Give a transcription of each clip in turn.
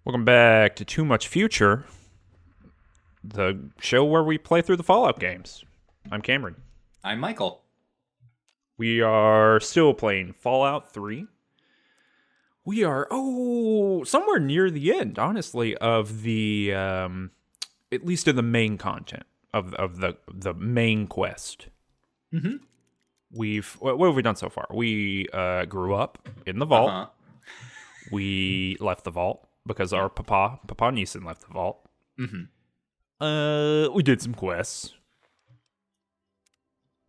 Welcome back to Too Much Future, the show where we play through the Fallout games. I'm Cameron. I'm Michael. We are still playing Fallout 3. We are, somewhere near the end, honestly, of the, at least of the main content, of the main quest. Mm-hmm. What have we done so far? We grew up in the vault. Uh-huh. We left the vault because our Papa Neeson left the vault. Mm-hmm. We did some quests.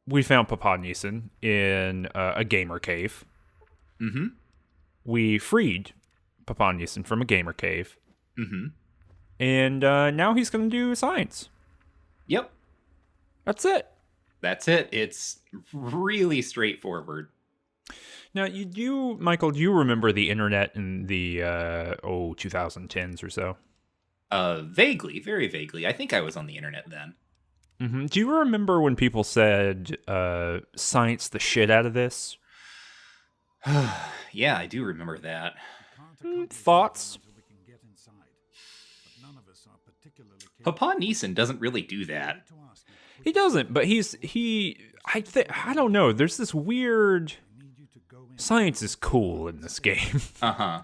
We found Papa Neeson in a gamer cave. Mm-hmm. We freed Papa Neeson from a gamer cave. Mm-hmm. And now he's going to do science. Yep. That's it. That's it. It's really straightforward. Now, Michael, do you remember the internet in the 2010s or so? Vaguely, very vaguely. I think I was on the internet then. Mm-hmm. Do you remember when people said science the shit out of this? Yeah, I do remember that. Thoughts? Papa Neeson doesn't really do that. He doesn't, but I don't know. There's this weird science is cool in this game. Uh-huh.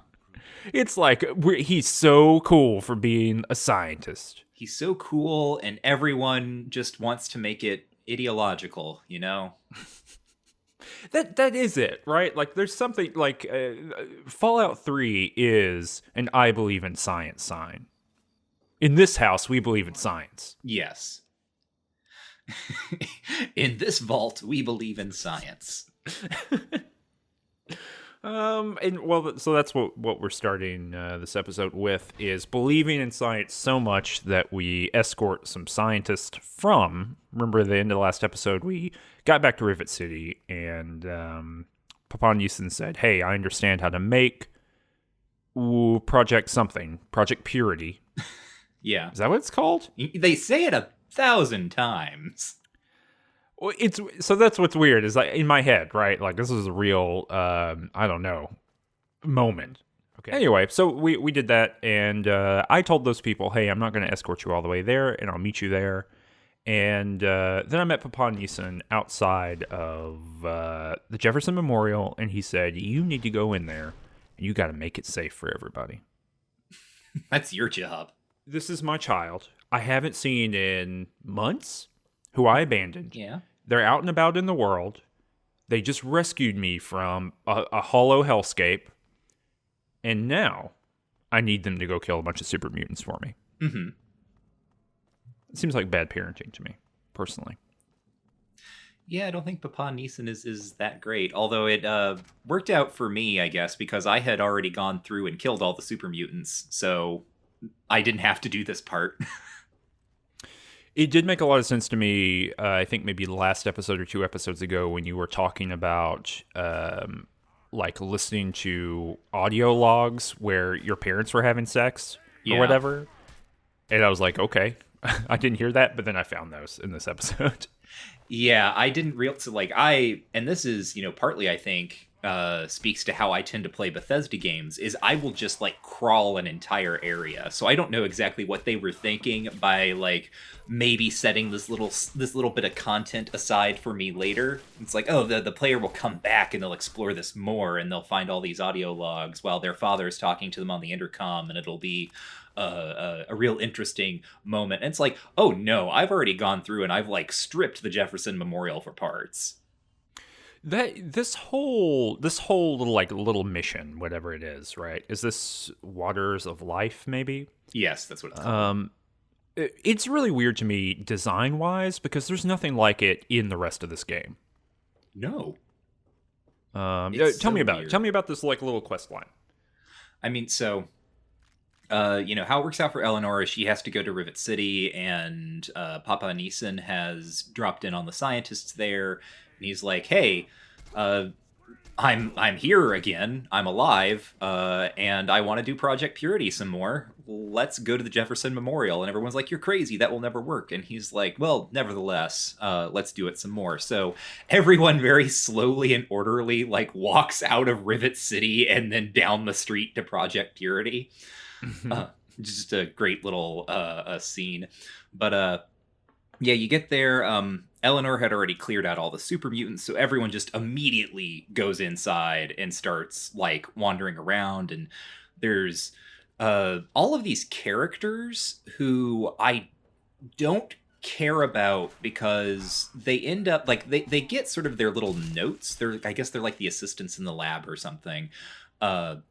It's like he's so cool for being a scientist. He's so cool, and everyone just wants to make it ideological, you know? That is it, right? Like, there's something like Fallout 3 is an I believe in science sign. In this house, we believe in science. Yes. In this vault, we believe in science. So that's what we're starting this episode with, is believing in science so much that we escort some scientists from. Remember, at the end of the last episode, we got back to Rivet City, and Papa Neeson said, "Hey, I understand how to make Project Purity." Yeah. Is that what it's called? They say it 1,000 times. Well, so that's what's weird, is like in my head, right? Like, this is a real, I don't know, moment. Okay. Anyway, so we did that, and I told those people, hey, I'm not going to escort you all the way there, and I'll meet you there. And then I met Papa Neeson outside of the Jefferson Memorial, and he said, you need to go in there, and you got to make it safe for everybody. That's your job. This is my child. I haven't seen in months, who I abandoned. Yeah. They're out and about in the world. They just rescued me from a hollow hellscape. And now I need them to go kill a bunch of super mutants for me. Mm-hmm. It seems like bad parenting to me, personally. Yeah, I don't think Papa Neeson is that great. Although it worked out for me, I guess, because I had already gone through and killed all the super mutants. So I didn't have to do this part. It did make a lot of sense to me, I think maybe the last episode or 2 episodes ago, when you were talking about like listening to audio logs where your parents were having sex or whatever. And I was like, okay, I didn't hear that, but then I found those in this episode. Yeah, I didn't realize, and this is, partly, I think, speaks to how I tend to play Bethesda games, is I will just, crawl an entire area. So I don't know exactly what they were thinking by, maybe setting this little bit of content aside for me later. It's like, oh, the player will come back and they'll explore this more, and they'll find all these audio logs while their father is talking to them on the intercom, and it'll be a real interesting moment. And it's like, oh no, I've already gone through and I've stripped the Jefferson Memorial for parts. This whole little mission, whatever it is, right? Is this Waters of Life, maybe? Yes, that's what it's called. It's really weird to me design wise, because there's nothing like it in the rest of this game. No. Tell me about it. Tell me about this little quest line. I mean, so how it works out for Eleanor is she has to go to Rivet City, and Papa Neeson has dropped in on the scientists there, and he's like, hey, I'm here again. I'm alive, and I want to do Project Purity some more. Let's go to the Jefferson Memorial." And everyone's like, "You're crazy. That will never work." And he's like, "Well, nevertheless, let's do it some more." So everyone very slowly and orderly like walks out of Rivet City and then down the street to Project Purity. Uh, just a great little scene. But yeah, you get there. Eleanor had already cleared out all the super mutants, so everyone just immediately goes inside and starts like wandering around. And there's all of these characters who I don't care about because they end up like they get sort of their little notes. I guess they're like the assistants in the lab or something. But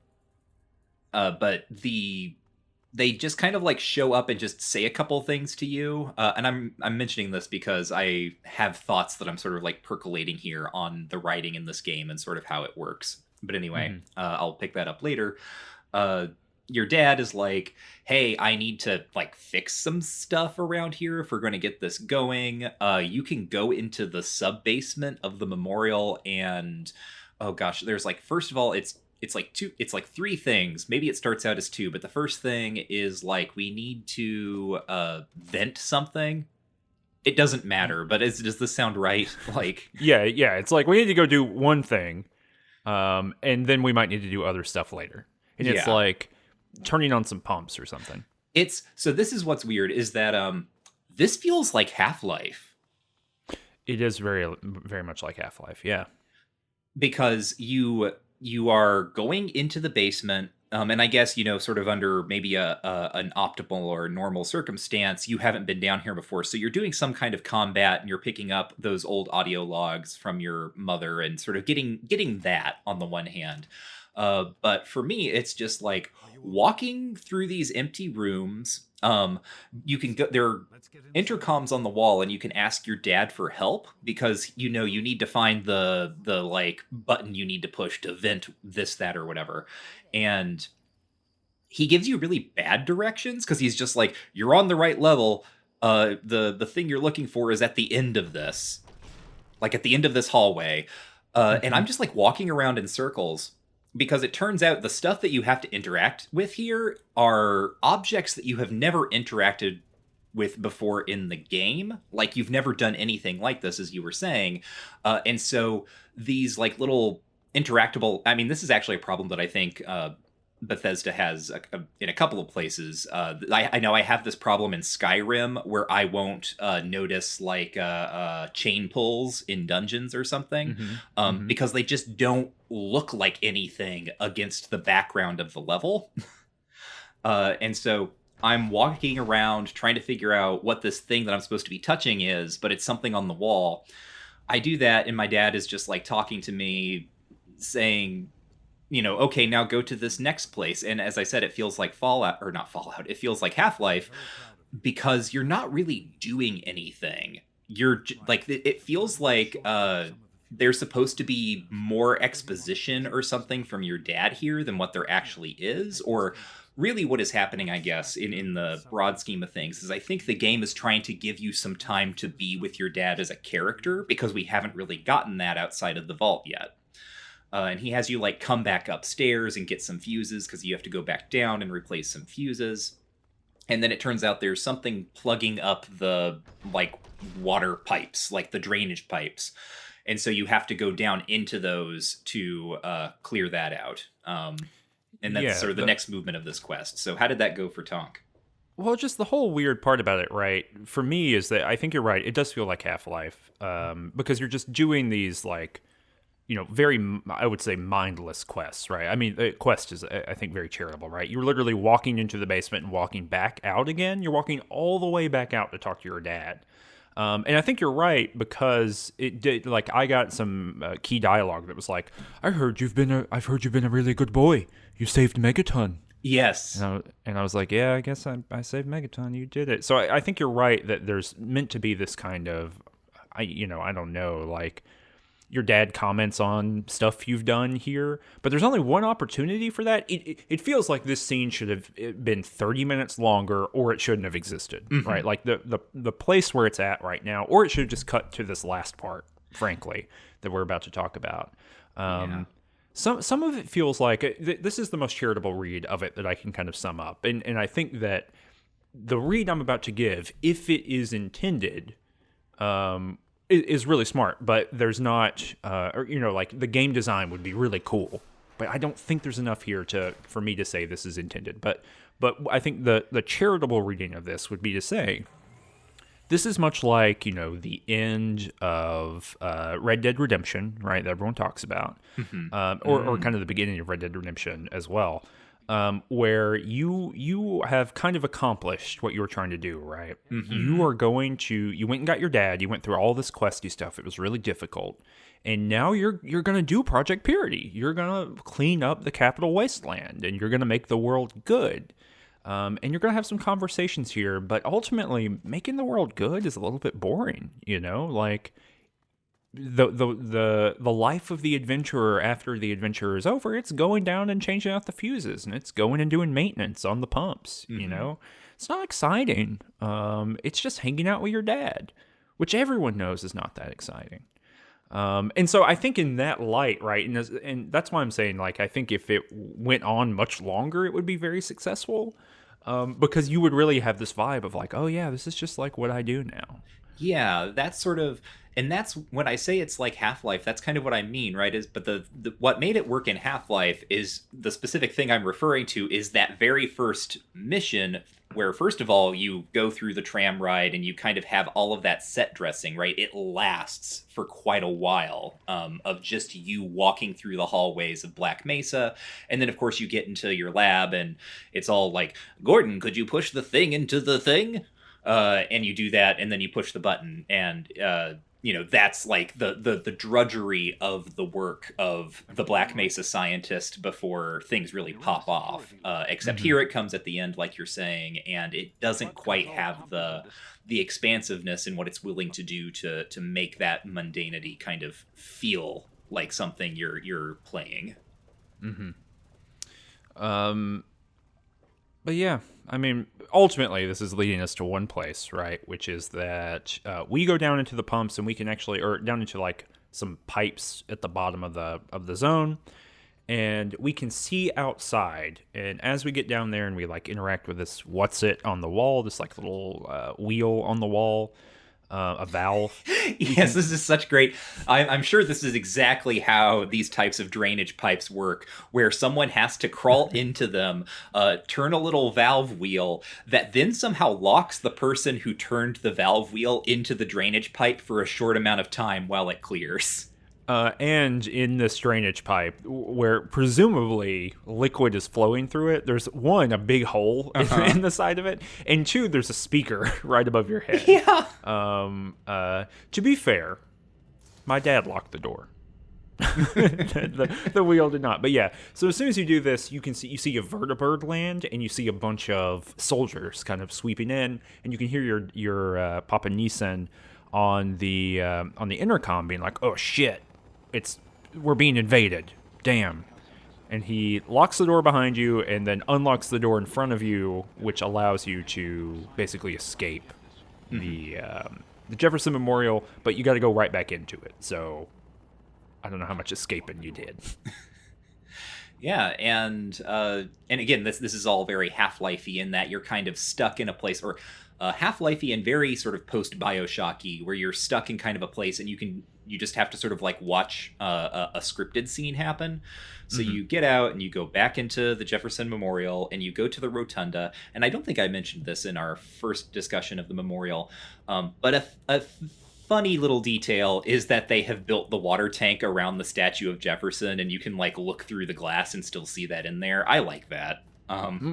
they just kind of like show up and just say a couple things to you. And I'm mentioning this because I have thoughts that I'm sort of like percolating here on the writing in this game and sort of how it works. But anyway, I'll pick that up later. Your dad is like, "Hey, I need to like fix some stuff around here if we're going to get this going. You can go into the sub basement of the memorial and oh gosh, there's like, first of all, it's like three things. Maybe it starts out as two, but the first thing is like we need to vent something. It doesn't matter, but does this sound right? Like yeah, it's like we need to go do one thing, and then we might need to do other stuff later. And it's like turning on some pumps or something. So this is what's weird is that this feels like Half-Life. It is very very much like Half-Life, yeah. Because you are going into the basement, and I guess, sort of under maybe an optimal or normal circumstance, you haven't been down here before. So you're doing some kind of combat and you're picking up those old audio logs from your mother and sort of getting that on the one hand. But for me, it's just like walking through these empty rooms. You can go, there are intercoms on the wall and you can ask your dad for help because you need to find the like button you need to push to vent this, that, or whatever. And he gives you really bad directions because he's just like, "You're on the right level. The thing you're looking for is at the end of this, like at the end of this hallway." And I'm just like walking around in circles. Because it turns out the stuff that you have to interact with here are objects that you have never interacted with before in the game. Like, you've never done anything like this, as you were saying. And so these, like, little interactable... I mean, this is actually a problem that I think Bethesda has in a couple of places. I know I have this problem in Skyrim where I won't notice like chain pulls in dungeons or something because they just don't look like anything against the background of the level. And so I'm walking around trying to figure out what this thing that I'm supposed to be touching is, but it's something on the wall. I do that and my dad is just like talking to me saying, "Okay, now go to this next place." And as I said, it feels like not Fallout. It feels like Half-Life because you're not really doing anything. You're like, it feels like there's supposed to be more exposition or something from your dad here than what there actually is. Or really what is happening, I guess, in the broad scheme of things, is I think the game is trying to give you some time to be with your dad as a character because we haven't really gotten that outside of the vault yet. And he has you like come back upstairs and get some fuses because you have to go back down and replace some fuses. And then it turns out there's something plugging up the like water pipes, like the drainage pipes. And so you have to go down into those to clear that out. And that's sort of the next movement of this quest. So how did that go for Tonk? Well, just the whole weird part about it, right, for me is that I think you're right. It does feel like Half-Life because you're just doing these like, very, I would say, mindless quests, right? I mean, the quest is, I think, very charitable, right? You're literally walking into the basement and walking back out again. You're walking all the way back out to talk to your dad. And I think you're right because it did, like, I got some key dialogue that was like, I've heard you've been a really good boy. You saved Megaton. Yes. And I was like, yeah, I guess I saved Megaton. You did it. So I think you're right that there's meant to be this kind of, I don't know, like, your dad comments on stuff you've done here, but there's only one opportunity for that. It feels like this scene should have been 30 minutes longer, or it shouldn't have existed, right? Like the place where it's at right now, or it should have just cut to this last part, frankly, that we're about to talk about. Some of it feels like this is the most charitable read of it that I can kind of sum up, and I think that the read I'm about to give, if it is intended, is really smart. But there's not, or, like the game design would be really cool, but I don't think there's enough here for me to say this is intended. But I think the charitable reading of this would be to say, this is much like, the end of Red Dead Redemption, right, that everyone talks about, or kind of the beginning of Red Dead Redemption as well, where you have kind of accomplished what you were trying to do, right? You went and got your dad, you went through all this questy stuff, it was really difficult, and now you're going to do Project Purity. You're going to clean up the Capital Wasteland, and you're going to make the world good. And you're going to have some conversations here, but ultimately making the world good is a little bit boring, like the life of the adventurer after the adventure is over, it's going down and changing out the fuses, and it's going and doing maintenance on the pumps, It's not exciting. It's just hanging out with your dad, which everyone knows is not that exciting. And so I think in that light, right, and that's why I'm saying, like, I think if it went on much longer, it would be very successful, because you would really have this vibe of like, oh yeah, this is just like what I do now. Yeah, that's sort of, and that's when I say it's like Half-Life, that's kind of what I mean, right? But the what made it work in Half-Life is the specific thing I'm referring to is that very first mission where, first of all, you go through the tram ride and you kind of have all of that set dressing, right? It lasts for quite a while, of just you walking through the hallways of Black Mesa. And then, of course, you get into your lab and it's all like, Gordon, could you push the thing into the thing? And you do that, and then you push the button, and that's like the drudgery of the work of the Black Mesa scientist before things really pop off. Except here it comes at the end, like you're saying, and it doesn't quite have the expansiveness in what it's willing to do to make that mundanity kind of feel like something you're playing. But yeah, I mean, ultimately, this is leading us to one place, right? Which is that we go down into the pumps, and we can actually, or down into like some pipes at the bottom of the zone, and we can see outside. And as we get down there, and we like interact with this what's it on the wall, this like little wheel on the wall. A valve. Yes, this is such great. I'm sure this is exactly how these types of drainage pipes work, where someone has to crawl into them, turn a little valve wheel that then somehow locks the person who turned the valve wheel into the drainage pipe for a short amount of time while it clears. And in this drainage pipe, where presumably liquid is flowing through it, there's one, a big hole in the side of it, and two, there's a speaker right above your head. Yeah. To be fair, my dad locked the door. the wheel did not. But yeah, so as soon as you do this, you see a vertibird land, and you see a bunch of soldiers kind of sweeping in, and you can hear your Papa Neeson on the intercom being like, "Oh shit. We're being invaded. Damn." And he locks the door behind you and then unlocks the door in front of you, which allows you to basically escape the Jefferson Memorial, but you got to go right back into it. So I don't know how much escaping you did. Yeah, and again, this is all very Half-Life-y in that you're kind of stuck in a place, or Half-Life-y and very sort of post-Bioshock-y, where you're stuck in kind of a place and you just have to sort of like watch a scripted scene happen. So you get out and you go back into the Jefferson Memorial and you go to the rotunda. And I don't think I mentioned this in our first discussion of the memorial, but a funny little detail is that they have built the water tank around the statue of Jefferson, and you can like look through the glass and still see that in there. I like that.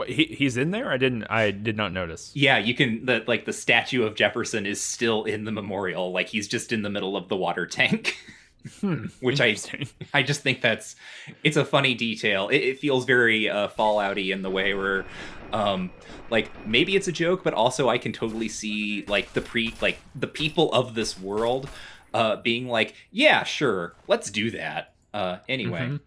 He's in there? I did not notice. Yeah, you can, the statue of Jefferson is still in the memorial, like he's just in the middle of the water tank. Which I just think it's a funny detail. It feels very Fallout-y in the way where like maybe it's a joke, but also I can totally see like the people of this world being like, yeah, sure, let's do that. Anyway.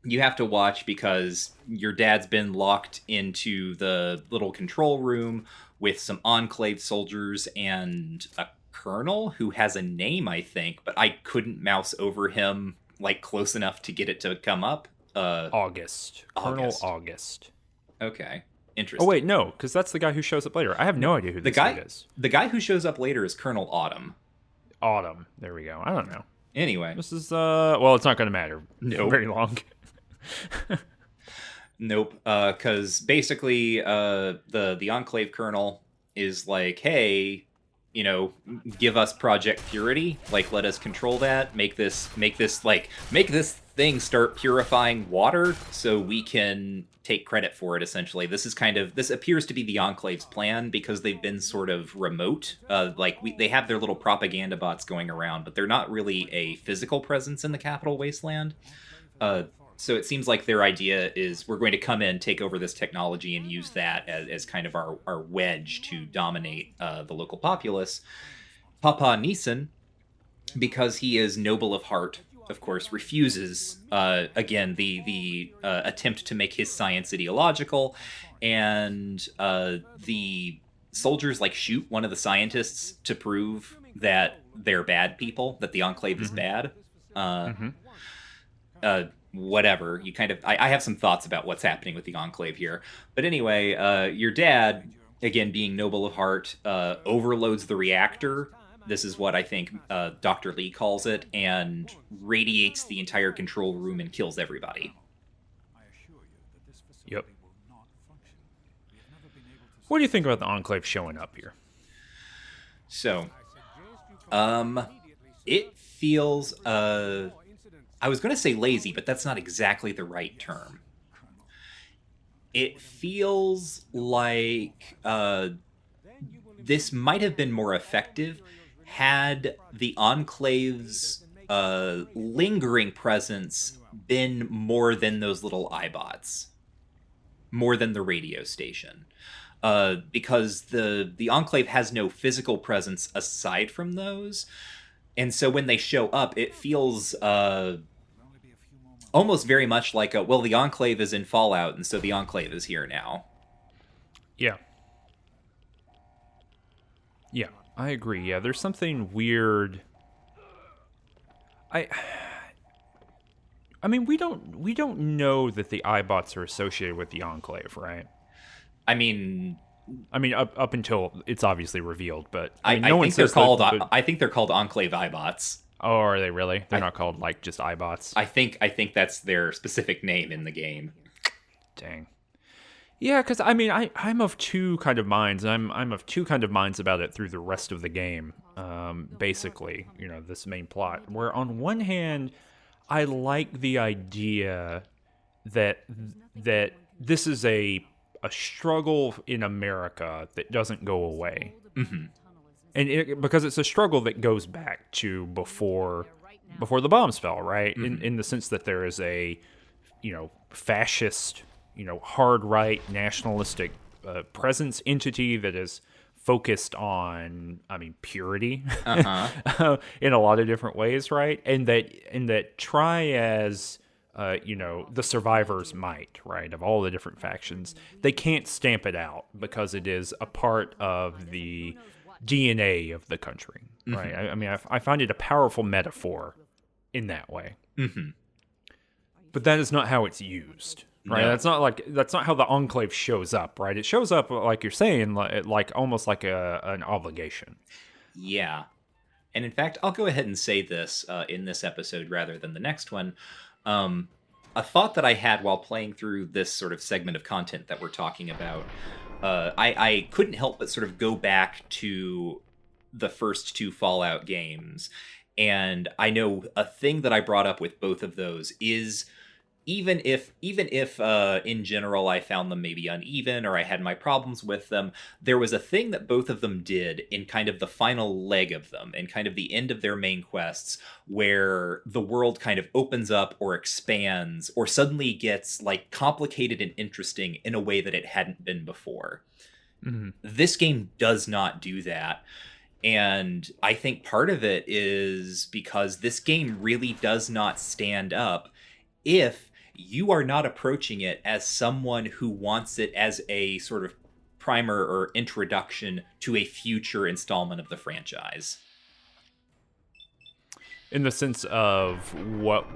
You have to watch because your dad's been locked into the little control room with some Enclave soldiers and a colonel who has a name, I think, but I couldn't mouse over him like close enough to get it to come up? August. Colonel August. August. Okay. Oh Interesting. wait, no, because that's the guy who shows up later. I have no idea who The this dude guy is. the guy who shows up later is Colonel Autumn. Autumn. There we go. I don't know. Anyway. This is well, it's not going to matter Nope. very long. Nope. Because basically, the Enclave Colonel is like, hey, give us Project Purity. Like, let us control that. Make this thing start purifying water so we can take credit for it. Essentially, this appears to be the Enclave's plan because they've been sort of remote. They have their little propaganda bots going around, but they're not really a physical presence in the Capital Wasteland. So it seems like their idea is we're going to come in, take over this technology, and use that as kind of our wedge to dominate the local populace. Papa Neeson, because he is noble of heart, of course, refuses, again, the attempt to make his science ideological, and the soldiers, shoot one of the scientists to prove that they're bad people, that the Enclave is bad. Whatever. I have some thoughts about what's happening with the Enclave here. But anyway, your dad, again, being noble of heart, overloads the reactor. This is what I think Dr. Lee calls it, and radiates the entire control room and kills everybody. Yep. What do you think about the Enclave showing up here? So, it feels, I was going to say lazy, but that's not exactly the right term. It feels like this might have been more effective had the Enclave's lingering presence been more than those little iBots, more than the radio station. Because the Enclave has no physical presence aside from those. And so when they show up, it feels almost very much like the Enclave is in Fallout, and so the Enclave is here now. Yeah. Yeah, I agree. Yeah, there's something weird. I mean, we don't know that the iBots are associated with the Enclave, right? I mean, up until it's obviously revealed, but I think they're called. I think they're called Enclave iBots. Oh, are they really? They're not called just iBots. I think that's their specific name in the game. Dang. Yeah, because I'm of two kind of minds. I'm of two kind of minds about it through the rest of the game. Basically, this main plot. Where on one hand, I like the idea that this is a struggle in America that doesn't go away. Mm-hmm. And because it's a struggle that goes back to before the bombs fell, right? Mm-hmm. In the sense that there is a, fascist, hard right nationalistic presence entity that is focused on, purity in a lot of different ways, right? And that try as the survivors might, right, of all the different factions, they can't stamp it out because it is a part of the DNA of the country, right? Mm-hmm. I find it a powerful metaphor in that way. Mm-hmm. But that is not how it's used, right? No. That's not how the Enclave shows up, right? It shows up, like you're saying, like almost like an obligation. Yeah. And in fact, I'll go ahead and say this in this episode rather than the next one. A thought that I had while playing through this sort of segment of content that we're talking about, I couldn't help but sort of go back to the first two Fallout games. And I know a thing that I brought up with both of those is even if in general I found them maybe uneven or I had my problems with them, there was a thing that both of them did in kind of the final leg of them and kind of the end of their main quests where the world kind of opens up or expands or suddenly gets complicated and interesting in a way that it hadn't been before. Mm-hmm. This game does not do that. And I think part of it is because this game really does not stand up if you are not approaching it as someone who wants it as a sort of primer or introduction to a future installment of the franchise. in the sense of what,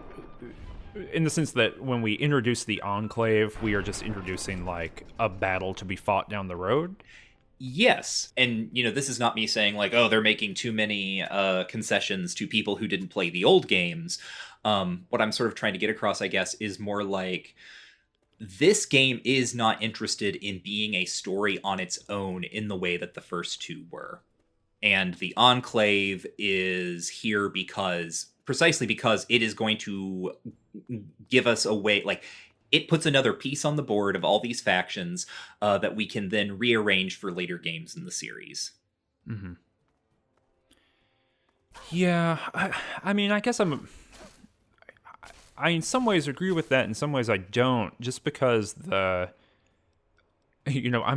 in the sense that when we introduce the Enclave, we are just introducing like a battle to be fought down the road. Yes. And, this is not me saying like, oh, they're making too many concessions to people who didn't play the old games. What I'm sort of trying to get across, I guess, is more like this game is not interested in being a story on its own in the way that the first two were. And the Enclave is here precisely because it is going to give us a way, like, it puts another piece on the board of all these factions that we can then rearrange for later games in the series. Mm-hmm. Yeah, I mean, I guess I in some ways agree with that. In some ways I don't, just because I'm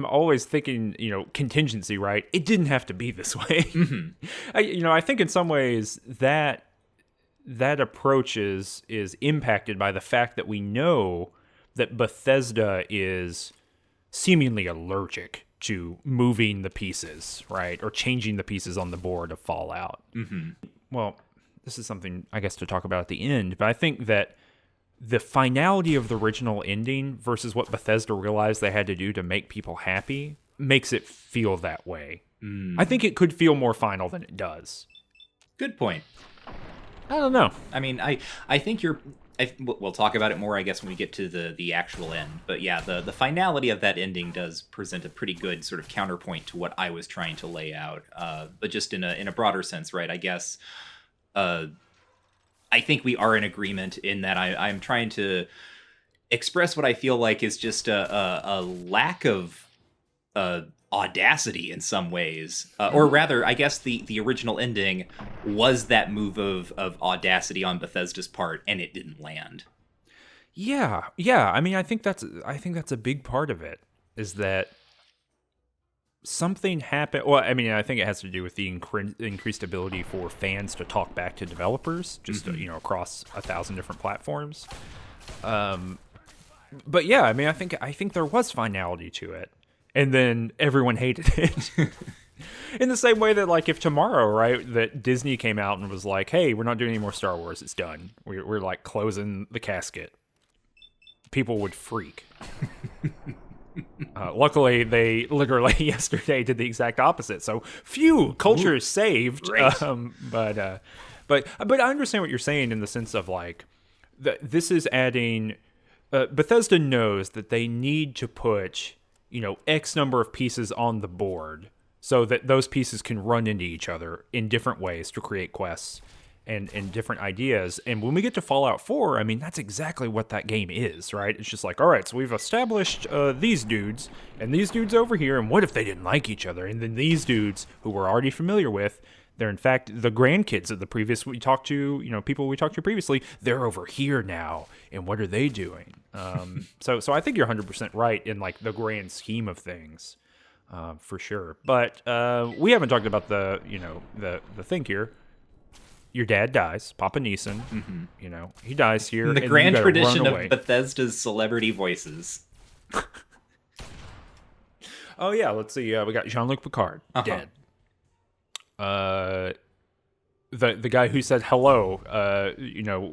always thinking, contingency, right? It didn't have to be this way. Mm-hmm. I think in some ways that approach is impacted by the fact that we know that Bethesda is seemingly allergic to moving the pieces, right? Or changing the pieces on the board of Fallout. Mm-hmm. Well, this is something, I guess, to talk about at the end, but I think that the finality of the original ending versus what Bethesda realized they had to do to make people happy makes it feel that way. I think it could feel more final than it does. Good point. I don't know. I mean, I think we'll talk about it more, I guess, when we get to the actual end. But yeah, the finality of that ending does present a pretty good sort of counterpoint to what I was trying to lay out. But just in a broader sense, right? I guess I think we are in agreement in that I'm trying to express what I feel like is just a lack of audacity in some ways, or rather, I guess the original ending was that move of audacity on Bethesda's part, and it didn't land. Yeah. I mean, I think that's a big part of it, is that something happened. Well, I mean, I think it has to do with the increased ability for fans to talk back to developers, just across 1,000 different platforms. But yeah, I mean, I think there was finality to it. And then everyone hated it. In the same way that, like, if tomorrow, right, that Disney came out and was like, hey, we're not doing any more Star Wars, it's done. We're like, closing the casket. People would freak. Luckily, they literally yesterday did the exact opposite. So, phew, culture is saved. But I understand what you're saying in the sense of, like, this is adding... Bethesda knows that they need to put... X number of pieces on the board so that those pieces can run into each other in different ways to create quests and different ideas. And when we get to Fallout 4, I mean, that's exactly what that game is, right? It's just like, all right, so we've established these dudes and these dudes over here, and what if they didn't like each other? And then these dudes who we're already familiar with, they're in fact the grandkids of the previous people we talked to previously. They're over here now, and what are they doing? So I think you're 100% right in like the grand scheme of things, for sure. But we haven't talked about the thing here. Your dad dies, Papa Neeson. Mm-hmm. He dies here. The grand tradition of Bethesda's celebrity voices. Oh yeah, let's see. We got Jean-Luc Picard dead. The guy who said hello,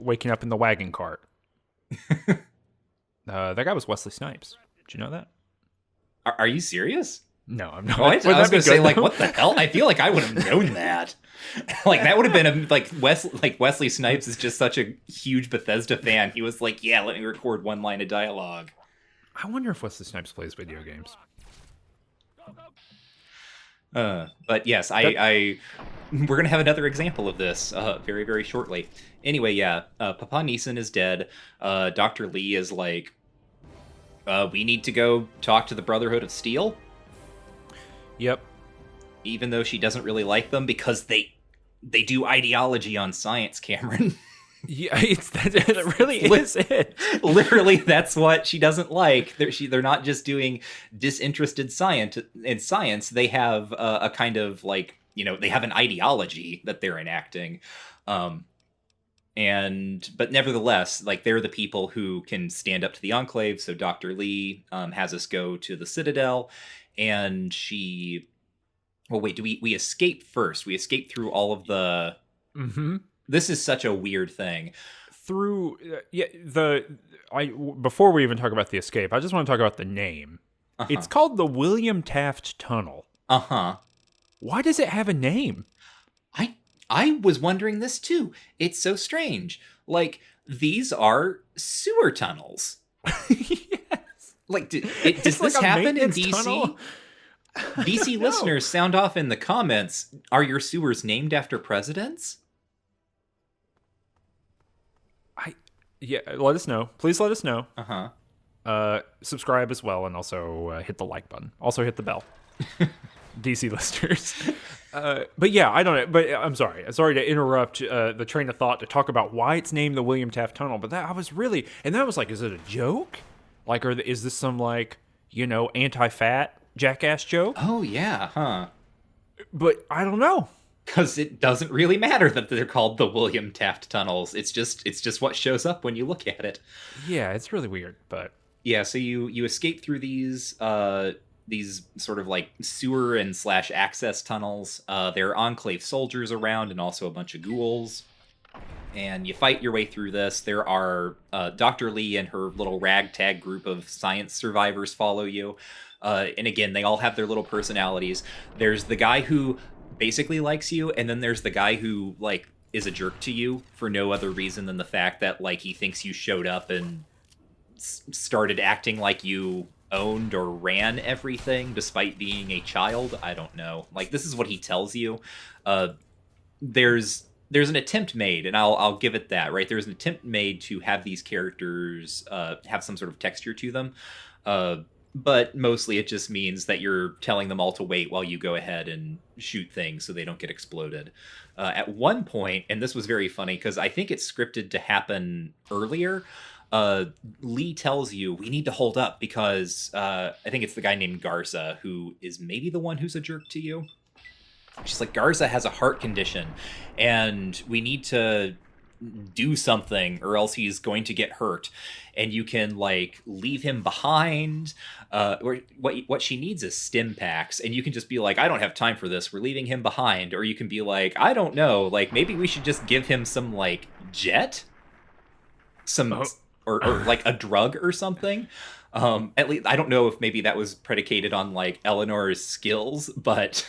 waking up in the wagon cart. That guy was Wesley Snipes. Did you know that? Are you serious? No, I'm not. I was going to say, like, what the hell? I feel like I would have known that. Like, that would have been Wesley Snipes is just such a huge Bethesda fan. He was like, yeah, let me record one line of dialogue. I wonder if Wesley Snipes plays video games. But yes, we're gonna have another example of this very, very shortly. Anyway, yeah, Papa Neeson is dead. Dr. Lee is like, we need to go talk to the Brotherhood of Steel. Yep. Even though she doesn't really like them because they do ideology on science, Cameron. Yeah, that really is it. Literally, that's what she doesn't like. They're not just doing disinterested science. In science, they have a kind of like, they have an ideology that they're enacting. But nevertheless, like, they're the people who can stand up to the Enclave. So Dr. Lee has us go to the Citadel, and she... Well, wait, we escape first? We escape through all of the... Mm-hmm. This is such a weird thing. Through before we even talk about the escape, I just want to talk about the name. It's called the William Taft Tunnel. Why does it have a name? I was wondering this too. It's so strange. Like, these are sewer tunnels. Yes. Like, does this happen in DC? Tunnel? DC listeners, sound off in the comments. Are your sewers named after presidents? Let us know. Please let us know. Subscribe as well, and also hit the like button. Also hit the bell. DC listeners. But yeah, I don't know. But I'm sorry. Sorry to interrupt the train of thought to talk about why it's named the William Taft Tunnel. But that was like, is it a joke? Like, is this some, like, anti-fat jackass joke? Oh yeah, huh? But I don't know. Because it doesn't really matter that they're called the William Taft Tunnels. It's just what shows up when you look at it. Yeah, it's really weird, but yeah. So you escape through these sort of like sewer and / access tunnels. There are Enclave soldiers around and also a bunch of ghouls. And you fight your way through this. There are Dr. Lee and her little ragtag group of science survivors follow you. And again, they all have their little personalities. There's the guy who basically likes you, and then there's the guy who, like, is a jerk to you for no other reason than the fact that, like, he thinks you showed up and started acting like you owned or ran everything despite being a child. I don't know. Like, this is what he tells you. There's an attempt made, and I'll give it that, right? There's an attempt made to have these characters have some sort of texture to them. But mostly it just means that you're telling them all to wait while you go ahead and shoot things so they don't get exploded. At one point, and this was very funny because I think it's scripted to happen earlier, Lee tells you, we need to hold up because I think it's the guy named Garza who is maybe the one who's a jerk to you. She's like, Garza has a heart condition and we need to do something or else he's going to get hurt, and you can, like, leave him behind, or what she needs is stim packs, and you can just be like, I don't have time for this, we're leaving him behind. Or you can be like, I don't know, like, maybe we should just give him some, like, jet, or like a drug or something. At least I don't know if maybe that was predicated on, like, Eleanor's skills, but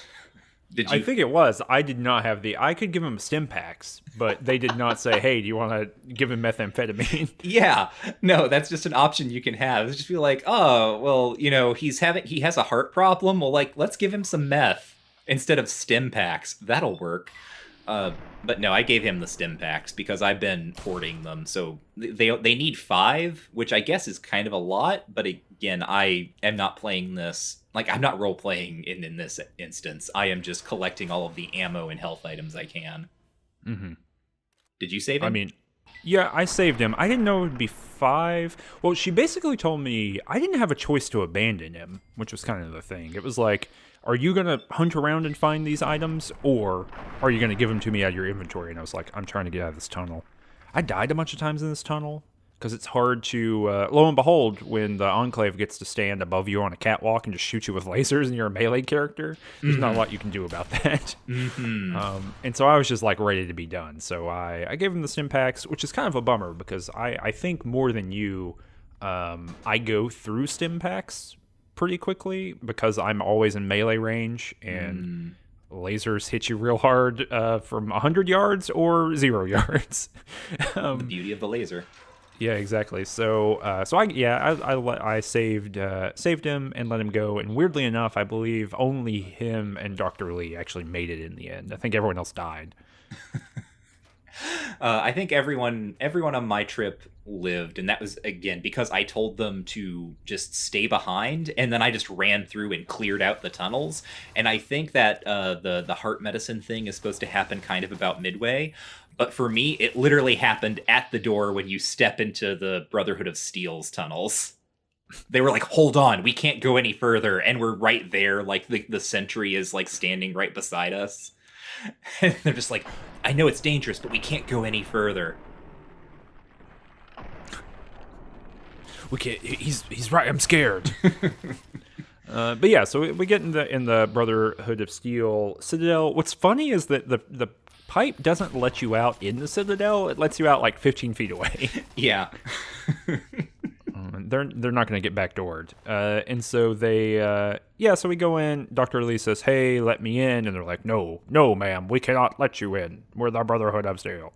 I think it was. I did not have I could give him stim packs, but they did not say, hey, do you want to give him methamphetamine? Yeah. No, that's just an option you can have. It's just be like, oh, well, he has a heart problem. Well, like, let's give him some meth instead of stim packs. That'll work. But no, I gave him the stim packs because I've been hoarding them. So they need 5, which I guess is kind of a lot. But again, I am not playing this. Like, I'm not role-playing in this instance. I am just collecting all of the ammo and health items I can. Mm-hmm. Did you save him? I mean, yeah, I saved him. I didn't know it would be 5. Well, she basically told me I didn't have a choice to abandon him, which was kind of the thing. It was like, are you going to hunt around and find these items, or are you going to give them to me out of your inventory? And I was like, I'm trying to get out of this tunnel. I died a bunch of times in this tunnel. Because it's hard to, lo and behold, when the Enclave gets to stand above you on a catwalk and just shoot you with lasers and you're a melee character, there's not a lot you can do about that. And so I was just, like, ready to be done. So I gave him the stim packs, which is kind of a bummer because I think more than you, I go through stim packs pretty quickly because I'm always in melee range and lasers hit you real hard from 100 yards or 0 yards. The beauty of the laser. Yeah, exactly. So I saved him and let him go. And weirdly enough, I believe only him and Dr. Lee actually made it in the end. I think everyone else died. I think everyone on my trip lived, and that was, again, because I told them to just stay behind, and then I just ran through and cleared out the tunnels. And I think that the heart medicine thing is supposed to happen kind of about midway. But for me, it literally happened at the door when you step into the Brotherhood of Steel's tunnels. They were like, hold on, we can't go any further. And we're right there, like the sentry is, like, standing right beside us. And they're just like, I know it's dangerous, but we can't go any further. We can't, he's right, I'm scared. But yeah, so we get in the Brotherhood of Steel Citadel. What's funny is that the pipe doesn't let you out in the Citadel. It lets you out like 15 feet away. Yeah. They're not going to get backdoored. And so so we go in. Dr. Lee says, hey, let me in. And they're like, no, ma'am, we cannot let you in. We're the Brotherhood of Steel.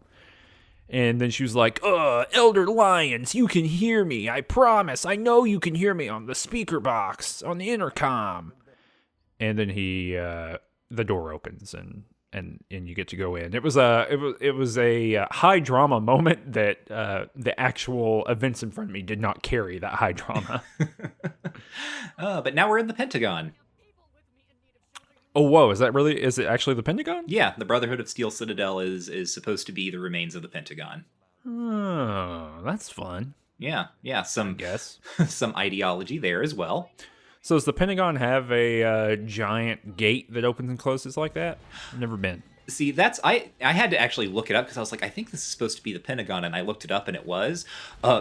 And then she was like, Elder Lyons, you can hear me. I promise. I know you can hear me on the speaker box, on the intercom. And then the door opens and you get to go in. It was a high drama moment that the actual events in front of me did not carry that high drama. But now we're in the Pentagon. Oh, whoa! Is it actually the Pentagon? Yeah, the Brotherhood of Steel Citadel is supposed to be the remains of the Pentagon. Oh, that's fun. Yeah, some, I guess. some ideology there as well. So does the Pentagon have a giant gate that opens and closes like that? I've never been. See, I had to actually look it up because I was like, I think this is supposed to be the Pentagon, and I looked it up and it was.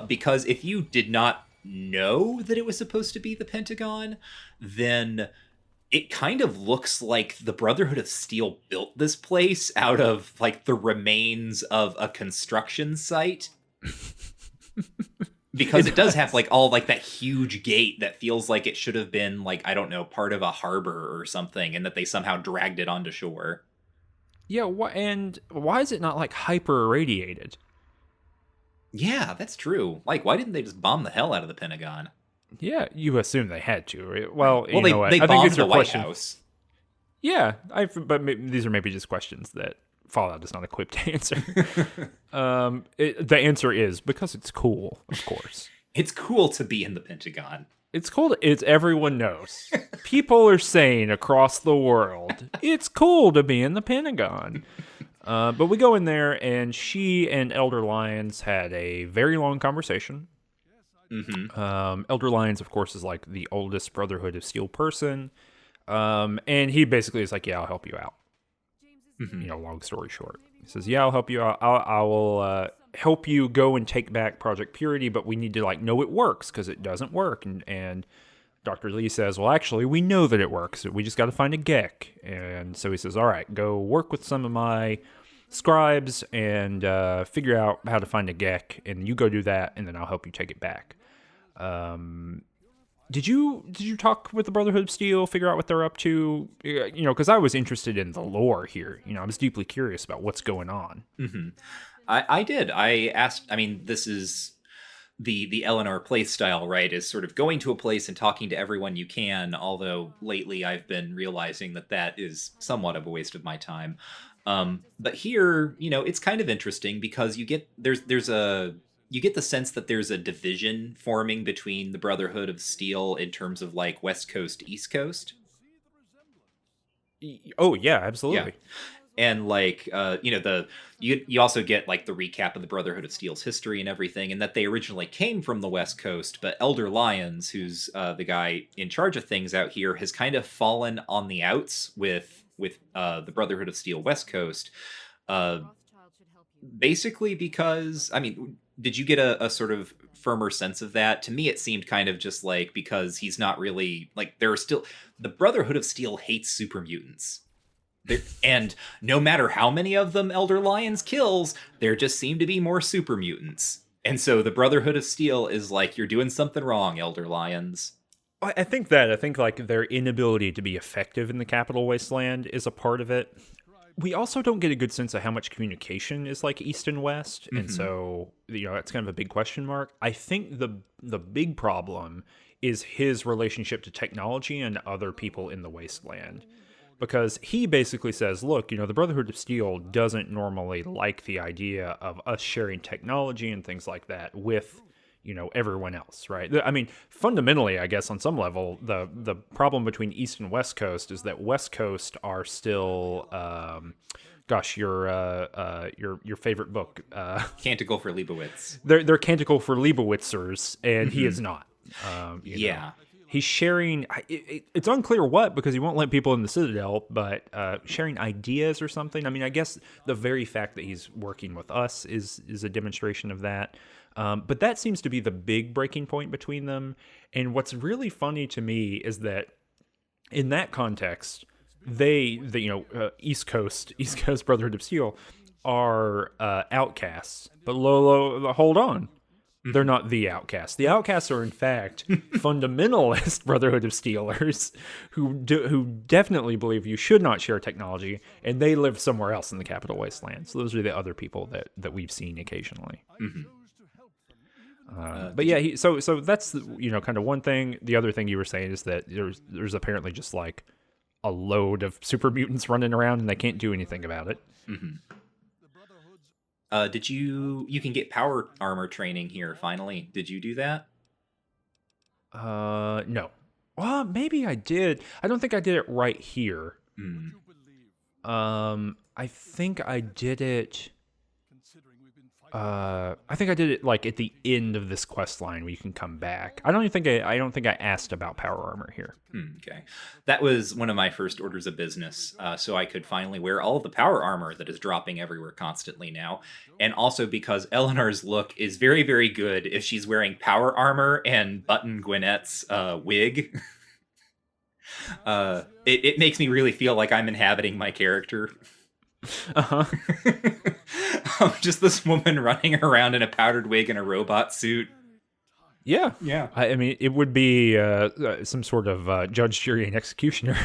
Because if you did not know that it was supposed to be the Pentagon, then it kind of looks like the Brotherhood of Steel built this place out of like the remains of a construction site. Because it does have like all like that huge gate that feels like it should have been like, I don't know, part of a harbor or something, and that they somehow dragged it onto shore. Yeah, and why is it not like hyper irradiated? Yeah, that's true. Like, why didn't they just bomb the hell out of the Pentagon? Yeah, you assume they had to. Well, you they, know what? They I bombed think it's the your White question. House. Yeah, but these are maybe just questions that Fallout is not equipped to answer. The answer is because it's cool, of course. It's cool to be in the Pentagon. It's cool. It's everyone knows. People are saying across the world, it's cool to be in the Pentagon. But we go in there, and she and Elder Lyons had a very long conversation. Mm-hmm. Elder Lyons, of course, is like the oldest Brotherhood of Steel person. And he basically is like, yeah, I'll help you out. Mm-hmm. You know, long story short. He says, yeah, I'll help you out. I will help you go and take back Project Purity, but we need to like know it works because it doesn't work. And Dr. Lee says, well, actually, we know that it works. We just got to find a Gek. And so he says, all right, go work with some of my scribes and figure out how to find a Gek, and you go do that, and then I'll help you take it back. Did you talk with the Brotherhood of Steel, figure out what they're up to? You know, because I was interested in the lore here. You know, I was deeply curious about what's going on. Mm-hmm. I did. I asked. I mean, this is the LNR play style, right? Is sort of going to a place and talking to everyone you can. Although lately, I've been realizing that is somewhat of a waste of my time. But here, you know, it's kind of interesting because you get you get the sense that there's a division forming between the Brotherhood of Steel in terms of like West Coast, East Coast. Oh yeah, absolutely. Yeah. And like, you know, you also get like the recap of the Brotherhood of Steel's history and everything, and that they originally came from the West Coast, but Elder Lyons, who's the guy in charge of things out here, has kind of fallen on the outs with the Brotherhood of Steel West Coast. Basically because, I mean, did you get a sort of firmer sense of that? To me, it seemed kind of just like because he's not really like there are still the Brotherhood of Steel hates super mutants. And no matter how many of them Elder Lyons kills, there just seem to be more super mutants. And so the Brotherhood of Steel is like, you're doing something wrong, Elder Lyons. I think like their inability to be effective in the Capital Wasteland is a part of it. We also don't get a good sense of how much communication is like East and West. Mm-hmm. And so, you know, that's kind of a big question mark. I think the big problem is his relationship to technology and other people in the Wasteland. Because he basically says, look, you know, the Brotherhood of Steel doesn't normally like the idea of us sharing technology and things like that with, you know, everyone else, right? I mean, fundamentally, I guess on some level, the problem between East and West Coast is that West Coast are still, your favorite book, Canticle for Leibowitz. They're Canticle for Leibowitzers, and he is not. Yeah. Know. He's sharing, it's unclear what, because he won't let people in the Citadel, but sharing ideas or something. I mean, I guess the very fact that he's working with us is a demonstration of that. But that seems to be the big breaking point between them. And what's really funny to me is that in that context, East Coast Brotherhood of Steel are outcasts. But hold on. They're not the outcasts. The outcasts are, in fact, fundamentalist Brotherhood of Steelers who definitely believe you should not share technology, and they live somewhere else in the Capital Wasteland. So those are the other people that we've seen occasionally. But yeah, so that's kind of one thing. The other thing you were saying is that there's apparently just like a load of super mutants running around, and they can't do anything about it. Did you can get power armor training here finally? Did you do that? No. Well, maybe I did. I don't think I did it right here. I think I did it. I think I did it like at the end of this quest line where you can come back. I don't think I asked about power armor here. Okay, that was one of my first orders of business, so I could finally wear all of the power armor that is dropping everywhere constantly now, and also because Eleanor's look is very, very good if she's wearing power armor and Button Gwynette's wig. It makes me really feel like I'm inhabiting my character. Just this woman running around in a powdered wig and a robot suit. Yeah. Yeah. I mean, it would be some sort of judge, jury, and executioner.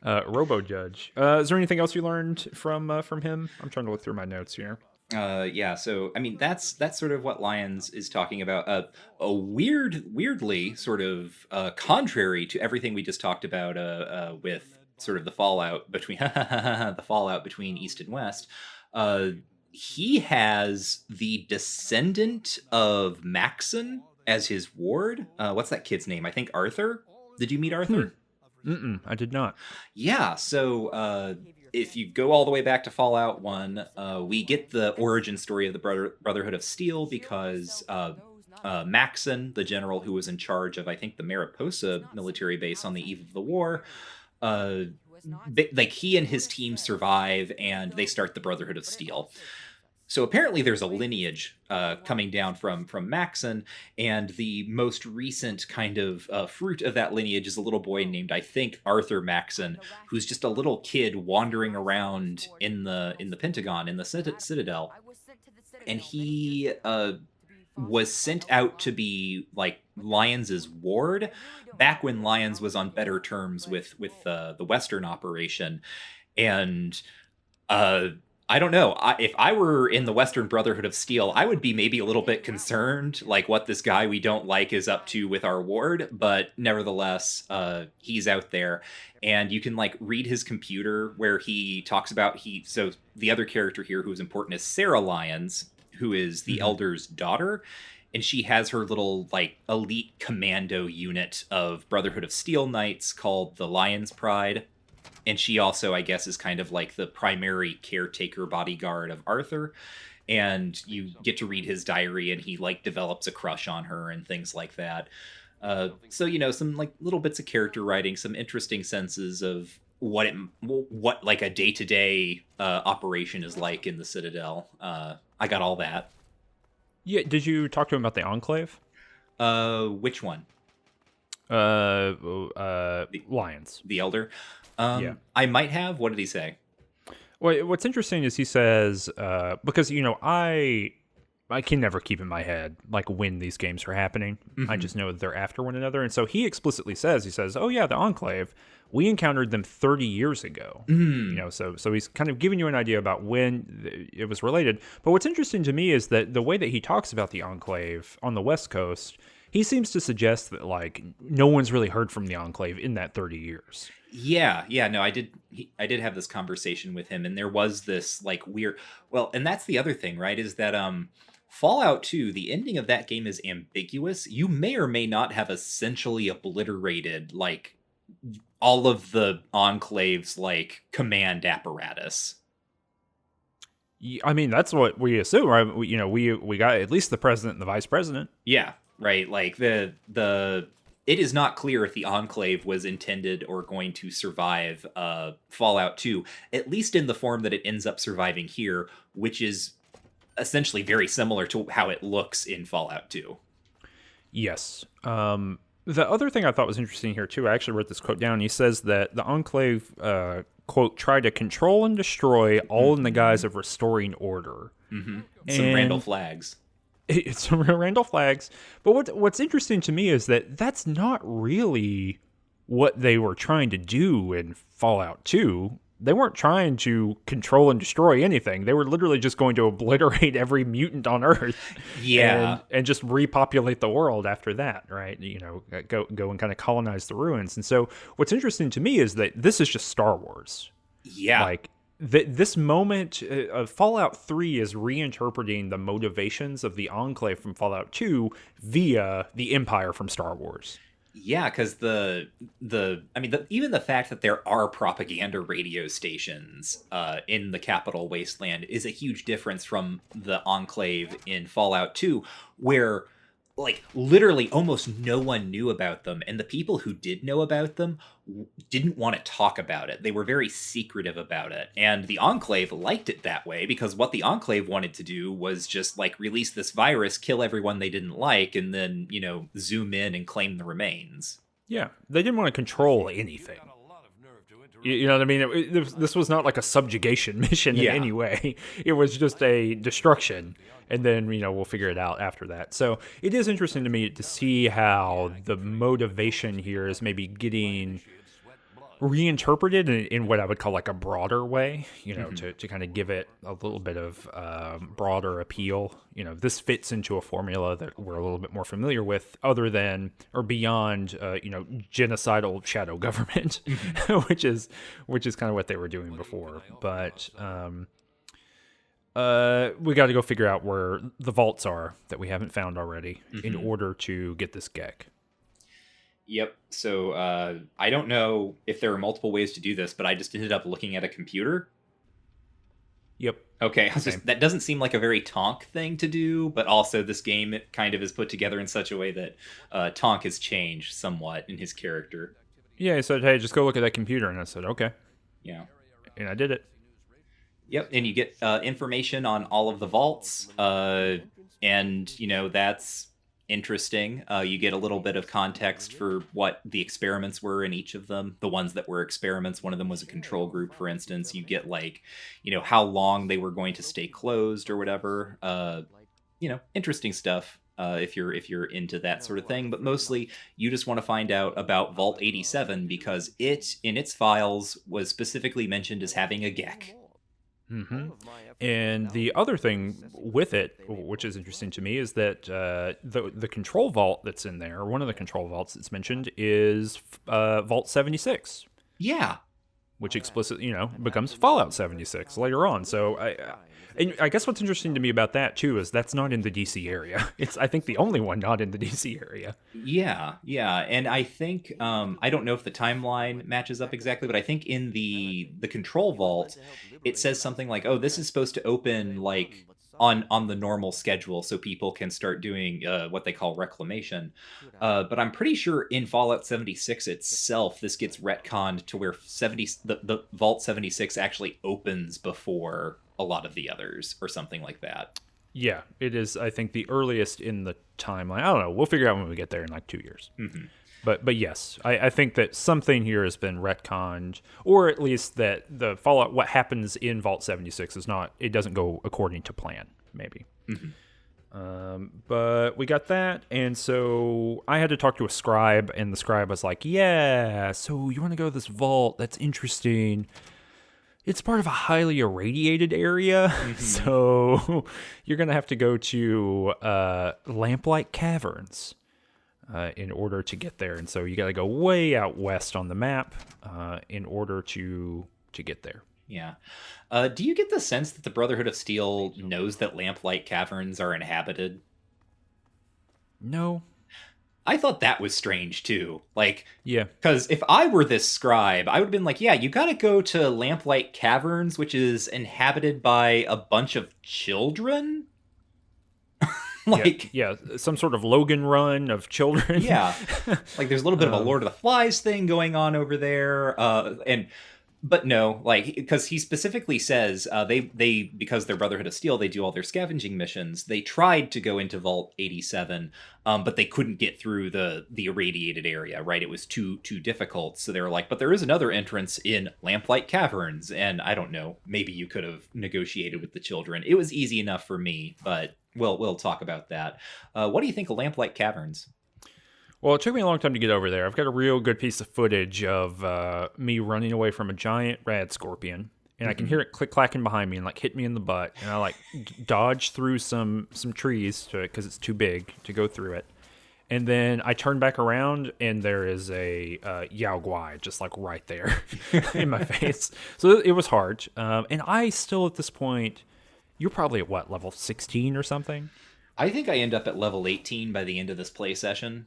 Robo-judge. Is there anything else you learned from him? I'm trying to look through my notes here. Yeah, so I mean that's sort of what Lyons is talking about. A weirdly sort of contrary to everything we just talked about with sort of the fallout between East and West. He has the descendant of Maxon as his ward. What's that kid's name? I think Arthur. Did you meet Arthur? I did not. Yeah, so if you go all the way back to Fallout 1, we get the origin story of the Brotherhood of Steel because Maxon, the general who was in charge of, I think, the Mariposa military base on the eve of the war, he and his team survive and they start the Brotherhood of Steel. So apparently there's a lineage coming down from Maxon, and the most recent kind of fruit of that lineage is a little boy named, I think, Arthur Maxon, who's just a little kid wandering around in the Pentagon, in the Citadel. And he was sent out to be like Lyons's ward back when Lyons was on better terms with the Western operation. And I don't know. If I were in the Western Brotherhood of Steel, I would be maybe a little bit concerned, like what this guy we don't like is up to with our ward. But nevertheless, he's out there, and you can like read his computer where he talks about So the other character here who's important is Sarah Lyons, who is the Elder's daughter, and she has her little like elite commando unit of Brotherhood of Steel Knights called the Lion's Pride. And she also, I guess, is kind of like the primary caretaker bodyguard of Arthur. And you get to read his diary, and he like develops a crush on her and things like that. So, some like little bits of character writing, some interesting senses of what like a day-to-day operation is like in the Citadel. I got all that. Yeah. Did you talk to him about the Enclave? Which one? Lions. The Elder. Yeah. I might have. What did he say? Well, what's interesting is he says, because, I can never keep in my head, like, when these games are happening. I just know that they're after one another. And so he explicitly says, oh, yeah, the Enclave, we encountered them 30 years ago. So he's kind of giving you an idea about when it was related. But what's interesting to me is that the way that he talks about the Enclave on the West Coast, he seems to suggest that, like, no one's really heard from the Enclave in that 30 years. Yeah, no, I did have this conversation with him, and there was this like weird. Well, and that's the other thing, right? Is that Fallout 2, the ending of that game is ambiguous. You may or may not have essentially obliterated like all of the Enclave's like command apparatus. I mean, that's what we assume, right? We got at least the president and the vice president. Yeah, right. Like the. It is not clear if the Enclave was intended or going to survive Fallout 2, at least in the form that it ends up surviving here, which is essentially very similar to how it looks in Fallout 2. Yes. The other thing I thought was interesting here too, I actually wrote this quote down. He says that the Enclave, quote, tried to control and destroy all in the guise of restoring order. Some Randall And flags. it's some real Randall flags. But what's interesting to me is that that's not really what they were trying to do in Fallout 2. They weren't trying to control and destroy anything. They were literally just going to obliterate every mutant on Earth, Yeah. and just repopulate the world after that, right? You know, go and kind of colonize the ruins. And so, what's interesting to me is that this is just Star Wars. Yeah. Like this moment of Fallout 3 is reinterpreting the motivations of the Enclave from Fallout 2 via the Empire from Star Wars. Yeah, because even the fact that there are propaganda radio stations in the Capital Wasteland is a huge difference from the Enclave in Fallout 2, where like literally almost no one knew about them, and the people who did know about them didn't want to talk about it. They were very secretive about it, and the Enclave liked it that way, because what the Enclave wanted to do was just like release this virus, kill everyone they didn't like, and then, you know, zoom in and claim the remains. Yeah, they didn't want to control anything. You know what I mean? This was not like a subjugation mission in any way. It was just a destruction, and then, you know, we'll figure it out after that. So it is interesting to me to see how the motivation here is maybe getting reinterpreted in what I would call like a broader way, you know, to kind of give it a little bit of broader appeal. You know, this fits into a formula that we're a little bit more familiar with, other than or beyond, you know, genocidal shadow government, which is kind of what they were doing before. But we got to go figure out where the vaults are that we haven't found already in order to get this Gek. Yep. So I don't know if there are multiple ways to do this, but I just ended up looking at a computer. Yep. Okay. That doesn't seem like a very Tonk thing to do, but also this game kind of is put together in such a way that Tonk has changed somewhat in his character. Yeah, he said, "Hey, just go look at that computer," and I said, "Okay." Yeah. And I did it. Yep. And you get information on all of the vaults, and you know that's interesting. You get a little bit of context for what the experiments were in each of them. The ones that were experiments, one of them was a control group, for instance. You get like, you know, how long they were going to stay closed or whatever. You know, interesting stuff if you're into that sort of thing. But mostly, you just want to find out about Vault 87 because it, in its files, was specifically mentioned as having a Gek. And the other thing with it, which is interesting to me, is that the control vault that's in there, one of the control vaults that's mentioned, is Vault 76. Yeah. Which explicitly, you know, becomes Fallout 76 later on. So I guess what's interesting to me about that, too, is that's not in the DC area. It's, I think, the only one not in the DC area. Yeah. And I think, I don't know if the timeline matches up exactly, but I think in the control vault, it says something like, oh, this is supposed to open, like, on the normal schedule so people can start doing what they call reclamation. But I'm pretty sure in Fallout 76 itself, this gets retconned to where the Vault 76 actually opens before a lot of the others or something like that. Yeah, it is, I think, the earliest in the timeline. I don't know. We'll figure out when we get there in like 2 years. But yes, I think that something here has been retconned, or at least that the Fallout, what happens in Vault 76 is not, it doesn't go according to plan, maybe. But we got that, and so I had to talk to a scribe, and the scribe was like, yeah, so you want to go to this vault, that's interesting. It's part of a highly irradiated area, so you're going to have to go to Lamplight Caverns in order to get there. And so you got to go way out west on the map in order to get there. Yeah. Do you get the sense that the Brotherhood of Steel knows that Lamplight Caverns are inhabited? No. I thought that was strange, too. Like, yeah. Because if I were this scribe, I would have been like, yeah, you got to go to Lamplight Caverns, which is inhabited by a bunch of children? Like, yeah, some sort of Logan run of children. Yeah. Like, there's a little bit of a Lord of the Flies thing going on over there. And But no, like, because he specifically says they because they're Brotherhood of Steel, they do all their scavenging missions. They tried to go into Vault 87, but they couldn't get through the irradiated area. Right, it was too difficult. So they were like, but there is another entrance in Lamplight Caverns, and I don't know, maybe you could have negotiated with the children. It was easy enough for me, but we'll talk about that. What do you think of Lamplight Caverns? Well, it took me a long time to get over there. I've got a real good piece of footage of me running away from a giant rad scorpion, and I can hear it click clacking behind me and like hit me in the butt, and I like dodge through some trees because it's too big to go through it, and then I turn back around and there is a Yao Guai just like right there in my face. So it was hard, and I still at this point, you're probably at what, level 16 or something? I think I end up at level 18 by the end of this play session.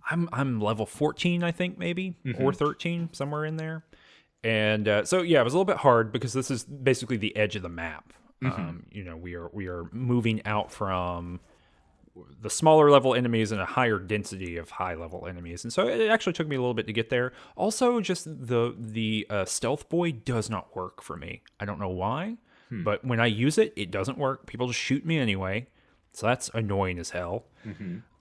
I'm level 14, I think, maybe, or 13, somewhere in there. And so yeah, it was a little bit hard because this is basically the edge of the map. We are moving out from the smaller level enemies and a higher density of high level enemies, and so it actually took me a little bit to get there. Also, just the stealth boy does not work for me. I don't know why, but when I use it, it doesn't work. People just shoot me anyway. So that's annoying as hell.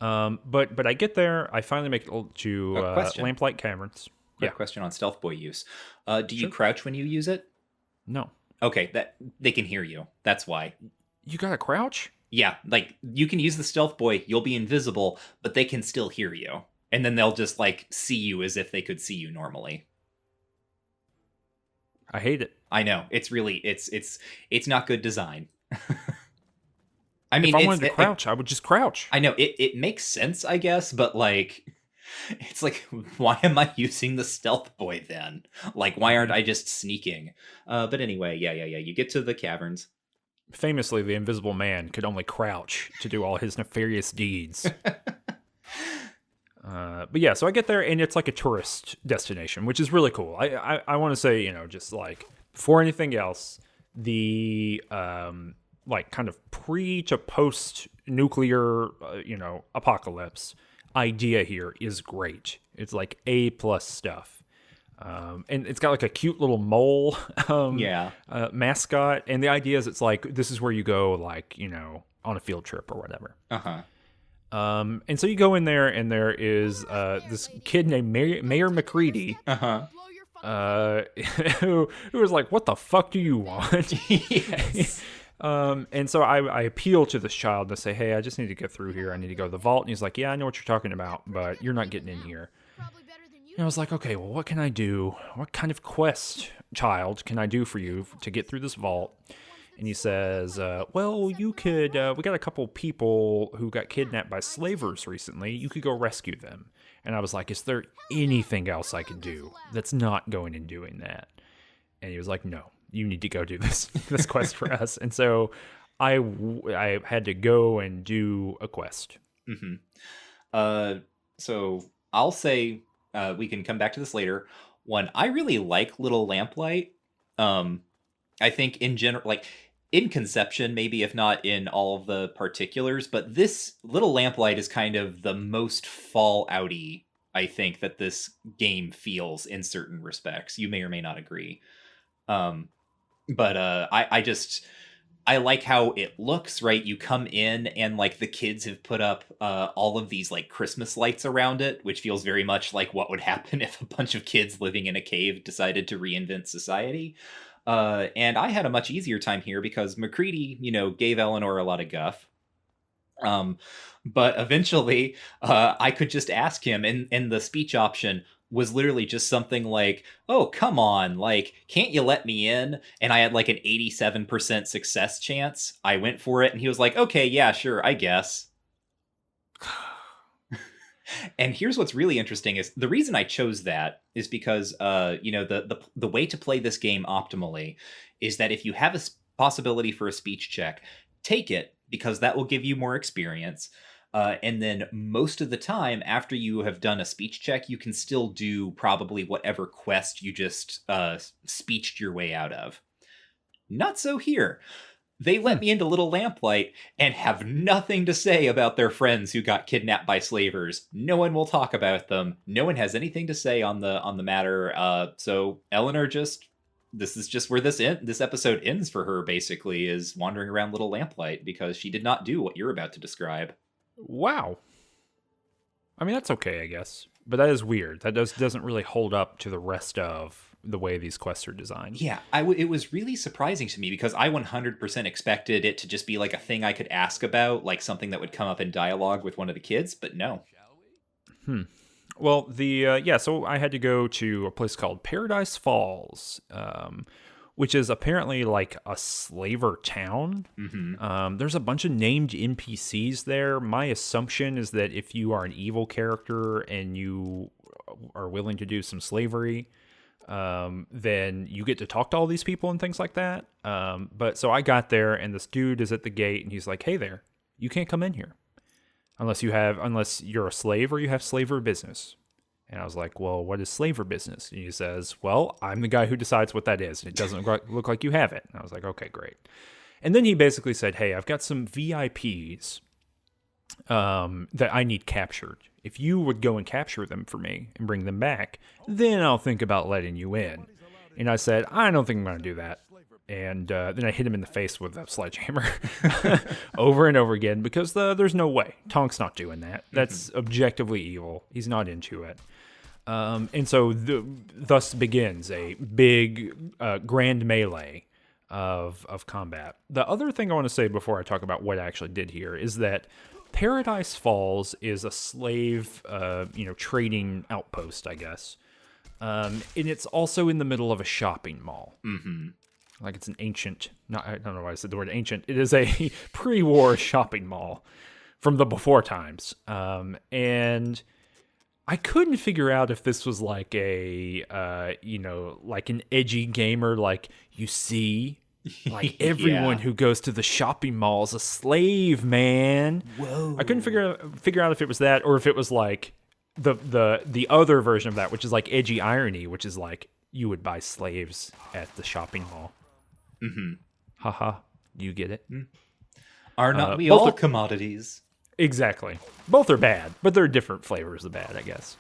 But I get there. I finally make it to Lamplight Caverns. Quick question on Stealth Boy use. Do you crouch when you use it? No. Okay, that they can hear you. That's why. You gotta crouch? Yeah, like you can use the Stealth Boy. You'll be invisible, but they can still hear you, and then they'll just like see you as if they could see you normally. I hate it. I know. It's really it's not good design. I mean, if I wanted to crouch, I would just crouch. I know it makes sense, I guess, but like, it's like, why am I using the stealth boy then? Like, why aren't I just sneaking? But anyway, yeah. You get to the caverns. Famously, the Invisible Man could only crouch to do all his nefarious deeds. But yeah, so I get there, and it's like a tourist destination, which is really cool. I want to say, just like before anything else, the like kind of pre to post nuclear, apocalypse idea here is great. It's like A+ stuff. And it's got like a cute little mole mascot. And the idea is it's like, this is where you go, like, on a field trip or whatever. And so you go in there, and there is this kid named Mayor McCready. Who was like, what the fuck do you want? Yes. And so I appeal to this child to say, hey, I just need to get through here. I need to go to the vault. And he's like, yeah, I know what you're talking about, but you're not getting in here. And I was like, okay, well, what can I do? What kind of quest, child, can I do for you to get through this vault? And he says, well, you could, we got a couple people who got kidnapped by slavers recently. You could go rescue them. And I was like, is there anything else I can do that's not going and doing that? And he was like, no, you need to go do this quest for us. And so I had to go and do a quest. So I'll say, we can come back to this later. One, I really like Little Lamplight. I think in general, like in conception, maybe if not in all of the particulars, but this Little Lamplight is kind of the most Fallout-y, I think, that this game feels in certain respects. You may or may not agree. But I like how it looks, right? You come in and like the kids have put up all of these like Christmas lights around it, which feels very much like what would happen if a bunch of kids living in a cave decided to reinvent society. And I had a much easier time here because McCready, gave Eleanor a lot of guff. But eventually I could just ask him, and the speech option was literally just something like, oh, come on, like, can't you let me in? And I had like an 87% success chance. I went for it, and he was like, okay, yeah, sure, I guess. And here's what's really interesting is the reason I chose that is because, the way to play this game optimally is that if you have a possibility for a speech check, take it, because that will give you more experience. And then most of the time after you have done a speech check, you can still do probably whatever quest you just speeched your way out of. Not so here. They let me into Little Lamplight and have nothing to say about their friends who got kidnapped by slavers. No one will talk about them. No one has anything to say on the matter. So Eleanor just this is just where this episode ends for her. Basically, is wandering around Little Lamplight because she did not do what you're about to describe. Wow. I mean, that's okay, I guess. But that is weird. That doesn't really hold up to the rest of the way these quests are designed. Yeah, it was really surprising to me because I 100% expected it to just be like a thing I could ask about, like something that would come up in dialogue with one of the kids, but no. Well, so I had to go to a place called Paradise Falls, which is apparently like a slaver town. There's a bunch of named NPCs there. My assumption is that if you are an evil character and you are willing to do some slavery, then you get to talk to all these people and things like that. But so I got there, and this dude is at the gate, and he's like, "Hey there, you can't come in here unless you're a slave or you have slaver business." And I was like, "Well, what is slaver business?" And he says, "Well, I'm the guy who decides what that is, and it doesn't look like you have it." And I was like, "Okay, great." And then he basically said, "Hey, I've got some VIPs that I need captured. If you would go and capture them for me and bring them back, then I'll think about letting you in." And I said, "I don't think I'm going to do that." And then I hit him in the face with that sledgehammer over and over again because there's no way. Tonk's not doing that. That's objectively evil. He's not into it. And so thus begins a big grand melee of combat. The other thing I want to say before I talk about what I actually did here is that Paradise Falls is a slave, trading outpost, I guess. And it's also in the middle of a shopping mall. Like it's an ancient, I don't know why I said the word ancient. It is a pre-war shopping mall from the before times. And I couldn't figure out if this was like like an edgy gamer, like, you see, like everyone who goes to the shopping mall is a slave, man. Whoa. I couldn't figure out if it was that or if it was like the other version of that, which is like edgy irony, which is like you would buy slaves at the shopping mall. Haha, you get it? Are not we all commodities? Exactly. Both are bad, but they're different flavors of bad, I guess.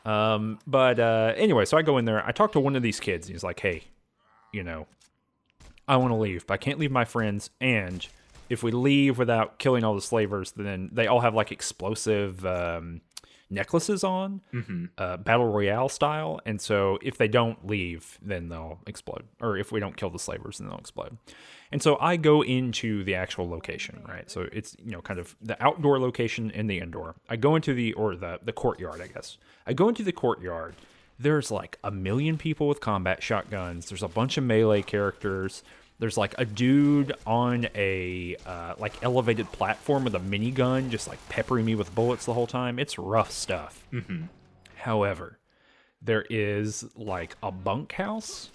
But anyway, so I go in there. I talk to one of these kids, and he's like, "Hey, I want to leave, but I can't leave my friends. And if we leave without killing all the slavers, then they all have like explosive necklaces on, battle royale style. And so if they don't leave, then they'll explode. Or if we don't kill the slavers, then they'll explode." And so I go into the actual location, right? So it's, kind of the outdoor location and the indoor. I go into the courtyard, I guess. I go into the courtyard. There's like a million people with combat shotguns. There's a bunch of melee characters. There's like a dude on a like elevated platform with a minigun just like peppering me with bullets the whole time. It's rough stuff. However, there is like a bunkhouse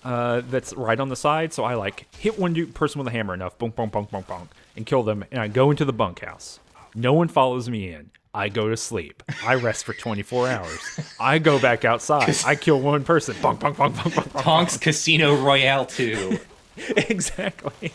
that's right on the side. So I like hit one person with a hammer enough, bonk, bonk, bonk, bonk, bonk, and kill them. And I go into the bunkhouse. No one follows me in. I go to sleep. I rest for 24 hours. I go back outside. I kill one person. Bonk, bonk, bonk, bonk, bonk, bonk. Tonk's Casino Royale 2. Exactly.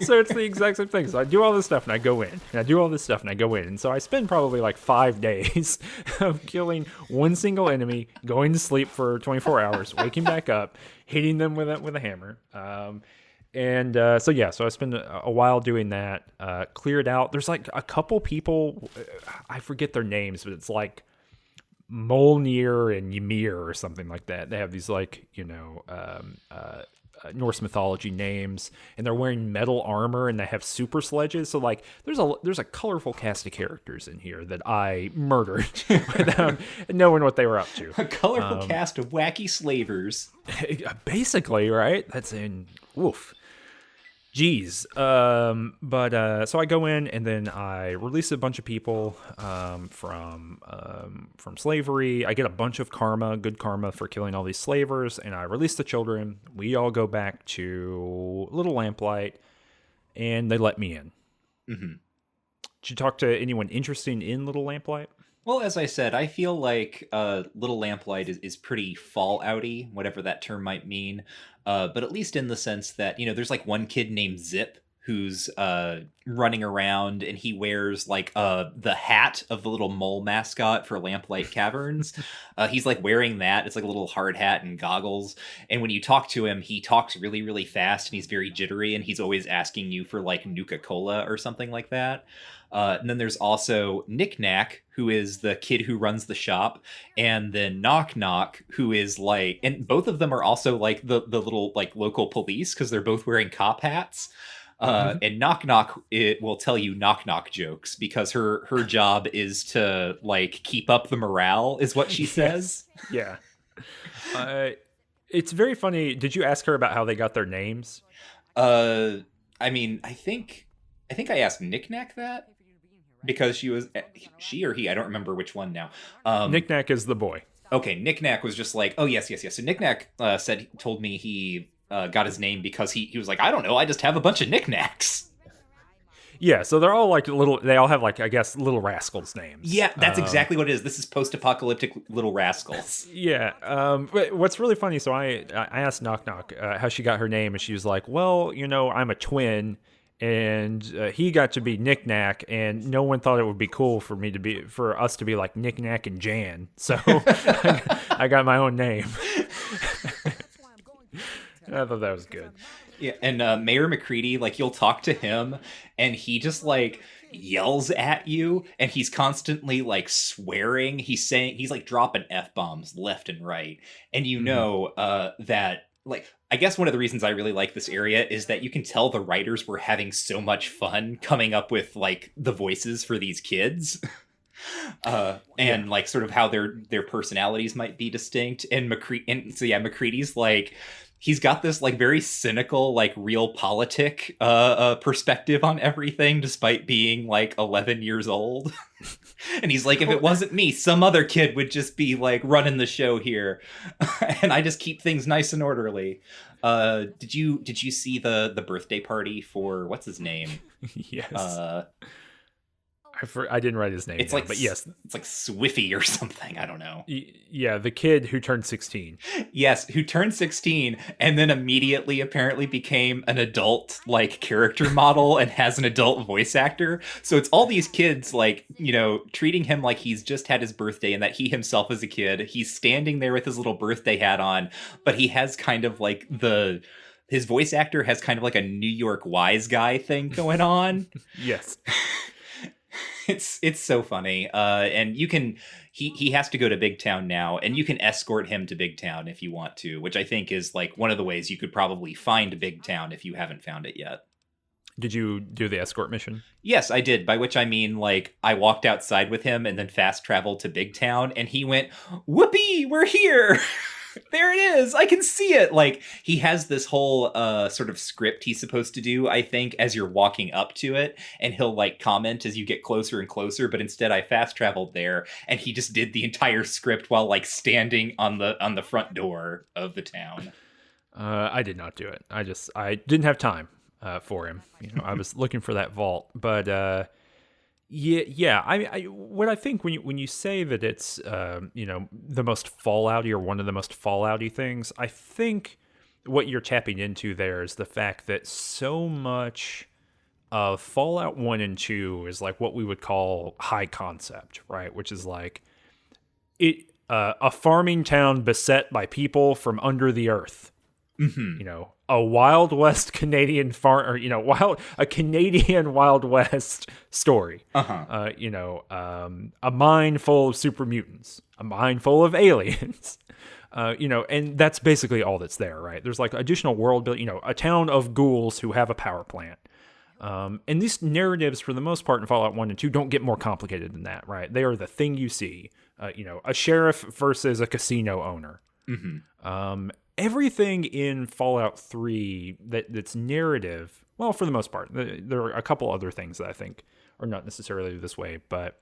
So it's the exact same thing. So I do all this stuff and I go in. And I do all this stuff and I go in. And so I spend probably like 5 days of killing one single enemy, going to sleep for 24 hours, waking back up, hitting them with a hammer. So I spend a while doing that, cleared out. There's like a couple people, I forget their names, but it's like Molnir and Ymir or something like that. They have these like, Norse mythology names, and they're wearing metal armor and they have super sledges. So like there's a colorful cast of characters in here that I murdered without knowing what they were up to. A colorful cast of wacky slavers. Basically, right? That's in woof. Jeez. So I go in and then I release a bunch of people from slavery. I get a bunch of karma, good karma for killing all these slavers, and I release the children. We all go back to Little Lamplight, and they let me in. Did you talk to anyone interesting in Little Lamplight? Well, as I said, I feel like Little Lamplight is pretty Fallout-y, whatever that term might mean. But at least in the sense that, there's like one kid named Zip who's running around, and he wears like the hat of the little mole mascot for Lamplight Caverns. He's like wearing that. It's like a little hard hat and goggles. And when you talk to him, he talks really, really fast, and he's very jittery, and he's always asking you for like Nuka-Cola or something like that. And then there's also Knick Knack, who is the kid who runs the shop, and then Knock Knock, who is like, and both of them are also like the little like local police because they're both wearing cop hats. And Knock Knock, it will tell you knock knock jokes because her job is to like keep up the morale, is what she says. Yeah. It's very funny. Did you ask her about how they got their names? I mean, I think I asked Knick Knack that because she or he, I don't remember which one now. Knick Knack is the boy. Okay, Knick Knack was just like, oh yes. So Knick Knack told me he got his name because he was like, I don't know, I just have a bunch of knickknacks. Yeah, so they're all like they all have like, I guess, Little Rascals names. Yeah, that's exactly what it is. This is post-apocalyptic Little Rascals. Yeah. But what's really funny, so I asked Knock Knock how she got her name, and she was like, well, I'm a twin, and he got to be Knick Knack, and no one thought it would be cool for us to be like Knick Knack and Jan. So I got my own name. I thought that was good. Yeah, and Mayor McCready, like, you'll talk to him, and he just, like, yells at you, and he's constantly, like, swearing. He's like, dropping F-bombs left and right. And that, like, I guess one of the reasons I really like this area is that you can tell the writers were having so much fun coming up with, like, the voices for these kids. And like sort of how their personalities might be distinct. And McCready's like, he's got this like very cynical, like realpolitik perspective on everything, despite being like 11 years old. And he's like, if it wasn't me, some other kid would just be like running the show here, and I just keep things nice and orderly. Did you see the birthday party for what's his name? Yes. I didn't write his name down, but yes. It's like Swiffy or something. I don't know. Yeah, the kid who turned 16. Yes, who turned 16 and then immediately apparently became an adult, like, character model and has an adult voice actor. So it's all these kids, like, treating him like he's just had his birthday and that he himself is a kid. He's standing there with his little birthday hat on, but he has kind of like his voice actor has kind of like a New York wise guy thing going on. Yes. It's so funny. And you can, he has to go to Big Town now, and you can escort him to Big Town if you want to, which I think is like one of the ways you could probably find Big Town if you haven't found it yet. Did you do the escort mission? Yes, I did. By which I mean, like, I walked outside with him and then fast traveled to Big Town, and he went, whoopee, we're here. There it is. I can see it. Like, he has this whole sort of script he's supposed to do, I think, as you're walking up to it. And he'll, like, comment as you get closer and closer. But instead, I fast traveled there. And he just did the entire script while, like, standing on the front door of the town. I did not do it. I didn't have time for him. I was looking for that vault. But... Yeah. What I think when you say that it's the most Fallouty or one of the most Fallouty things, I think what you're tapping into there is the fact that so much of Fallout 1 and 2 is like what we would call high concept, right? Which is like a farming town beset by people from under the earth. Mm-hmm. A Wild West Canadian a Canadian Wild West story. Uh-huh. A mine full of super mutants, a mine full of aliens. And that's basically all that's there, right? There's like additional world building, a town of ghouls who have a power plant. And these narratives, for the most part, in Fallout 1 and 2 don't get more complicated than that, right? They are the thing you see. A sheriff versus a casino owner. Mm-hmm. Everything in Fallout 3 that's narrative, well, for the most part, there are a couple other things that I think are not necessarily this way, but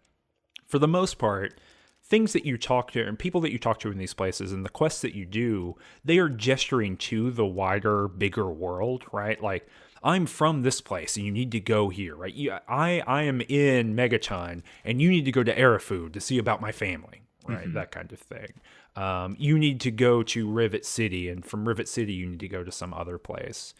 for the most part, things that you talk to and people that you talk to in these places and the quests that you do, they are gesturing to the wider, bigger world, right? Like, I'm from this place and you need to go here, right? I am in Megaton and you need to go to Arafood to see about my family, right? Mm-hmm. That kind of thing. You need to go to Rivet City, and from Rivet City, you need to go to some other place.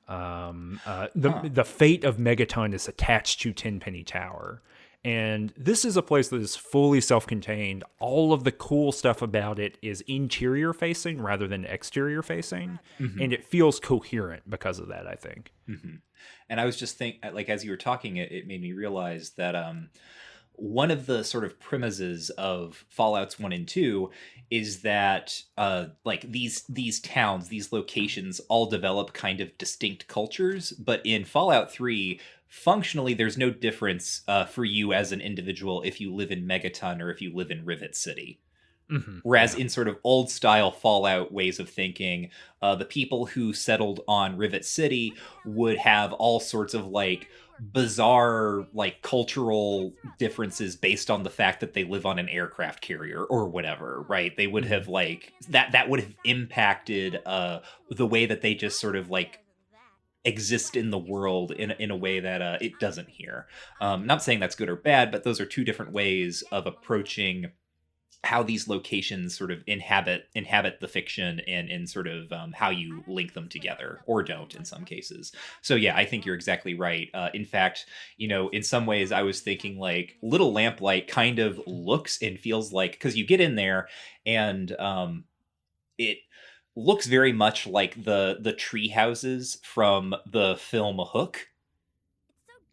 The fate of Megaton is attached to Tenpenny Tower. And this is a place that is fully self-contained. All of the cool stuff about it is interior facing rather than exterior facing. And it feels coherent because of that, I think. And I was just like, as you were talking, it made me realize that one of the sort of premises of Fallouts 1 and 2 is that like these towns, these locations all develop kind of distinct cultures, but in Fallout 3, functionally there's no difference for you as an individual if you live in Megaton or if you live in Rivet City. Whereas in sort of old style Fallout ways of thinking, the people who settled on Rivet City would have all sorts of like bizarre like cultural differences based on the fact that they live on an aircraft carrier or whatever, right? They would have like that would have impacted the way that they just sort of like exist in the world in a way that it doesn't here. Not saying that's good or bad, but those are two different ways of approaching how these locations sort of inhabit the fiction and sort of how you link them together or don't in some cases. So yeah, I think you're exactly right. In fact, you know, in some ways I was thinking like Little Lamplight kind of looks and feels like, because you get in there and it looks very much like the tree houses from the film Hook.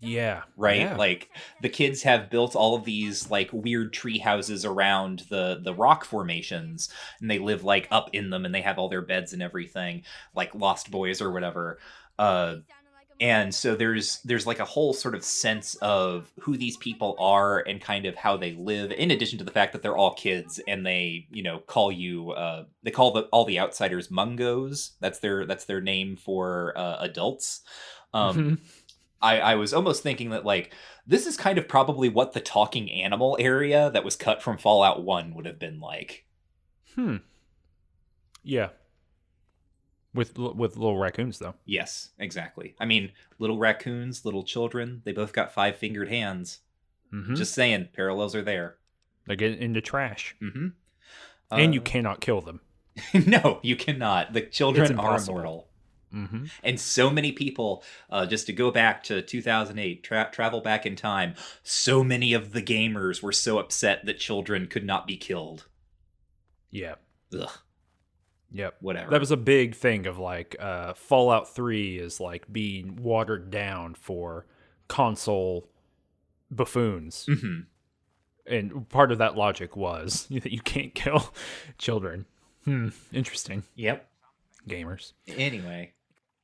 Yeah. Right. Yeah. Like the kids have built all of these like weird tree houses around the rock formations, and they live like up in them, and they have all their beds and everything, like Lost Boys or whatever. And so there's like a whole sort of sense of who these people are and kind of how they live, in addition to the fact that they're all kids and they, you know, call you they call all the outsiders mungos. That's their name for adults. I was almost thinking that, like, this is kind of probably what the talking animal area that was cut from Fallout 1 would have been like. Yeah. With little raccoons, though. Yes, exactly. I mean, little raccoons, little children, they both got 5-fingered hands. Just saying, parallels are there. They get into trash. And you cannot kill them. No, you cannot. The children are immortal. And so many people, just to go back to 2008, travel back in time, so many of the gamers were so upset that children could not be killed. Yeah. Ugh. Yep. Whatever. That was a big thing of like Fallout 3 is like being watered down for console buffoons. And part of that logic was that you can't kill children. Interesting. Yep. Gamers. Anyway.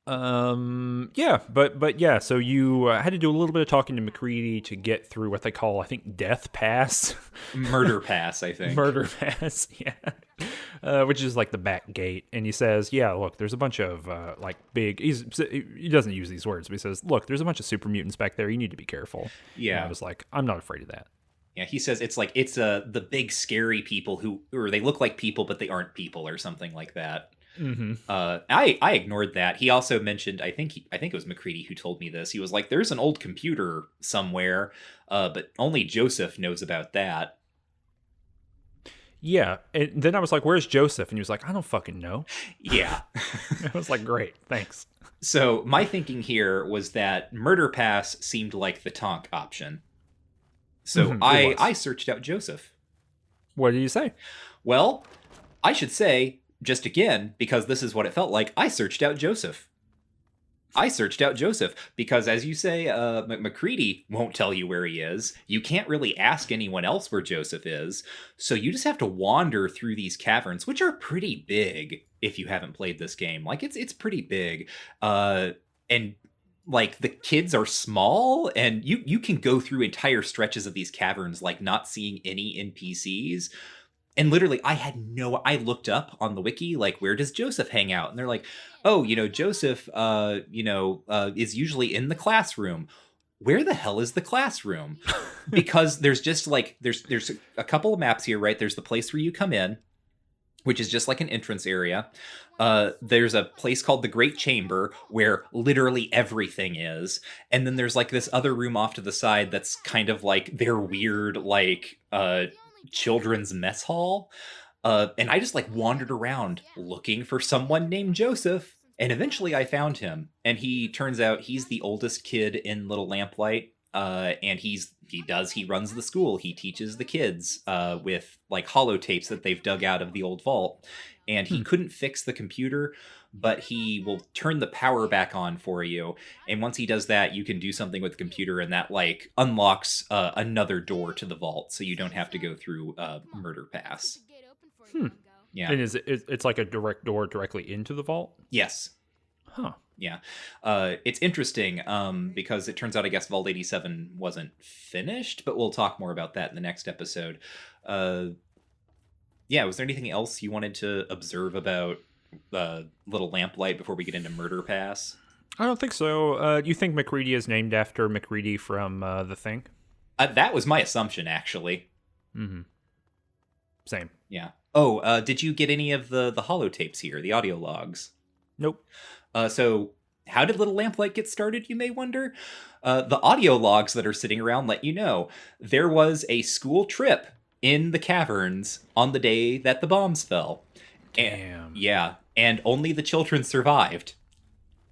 Yeah, but yeah, so you had to do a little bit of talking to McCready to get through what they call, I think, Death Pass. Murder Pass, I think. Murder Pass, yeah. Which is like the back gate. And he says, yeah, look, there's a bunch of like big, he doesn't use these words, but he says, look, there's a bunch of super mutants back there. You need to be careful. Yeah. And I was like, I'm not afraid of that. Yeah, he says it's like, it's the big scary people or they look like people, but they aren't people or something like that. I ignored that. He also mentioned, I think it was McCready who told me this. He was like, there's an old computer somewhere, but only Joseph knows about that. Yeah, and then I was like, where's Joseph? And he was like, I don't fucking know. Yeah. I was like, great, thanks. So my thinking here was that Murder Pass seemed like the Tonk option. So I searched out Joseph. What did you say? Well, I should say, just again, because this is what it felt like, I searched out Joseph. Because, as you say, McCready won't tell you where he is. You can't really ask anyone else where Joseph is. So you just have to wander through these caverns, which are pretty big if you haven't played this game. Like, it's pretty big. And like the kids are small, and you can go through entire stretches of these caverns, like not seeing any NPCs. And literally, I looked up on the wiki, like, where does Joseph hang out? And they're like, oh, Joseph, is usually in the classroom. Where the hell is the classroom? Because there's just like, there's a couple of maps here, right? There's the place where you come in, which is just like an entrance area. There's a place called the Great Chamber where literally everything is. And then there's like this other room off to the side that's kind of like their weird, like, children's mess hall. And I just like wandered around looking for someone named Joseph. And eventually I found him, and he turns out he's the oldest kid in Little Lamplight. And he runs the school. He teaches the kids with like holotapes that they've dug out of the old vault. And he couldn't fix the computer, but he will turn the power back on for you. And once he does that, you can do something with the computer, and that like unlocks another door to the vault, so you don't have to go through Murder Pass. Yeah. And it's like a direct door directly into the vault? Yes. Huh. Yeah. It's interesting because it turns out, I guess, Vault 87 wasn't finished, but we'll talk more about that in the next episode. Yeah, was there anything else you wanted to observe about Little Lamplight before we get into Murder Pass? I don't think so. You think MacReady is named after MacReady from The Thing? That was my assumption, actually. Mm-hmm. Same. Yeah. Oh, did you get any of the holotapes here, the audio logs? Nope. So how did Little Lamplight get started, you may wonder? The audio logs that are sitting around let you know. There was a school trip in the caverns on the day that the bombs fell. Damn. And only the children survived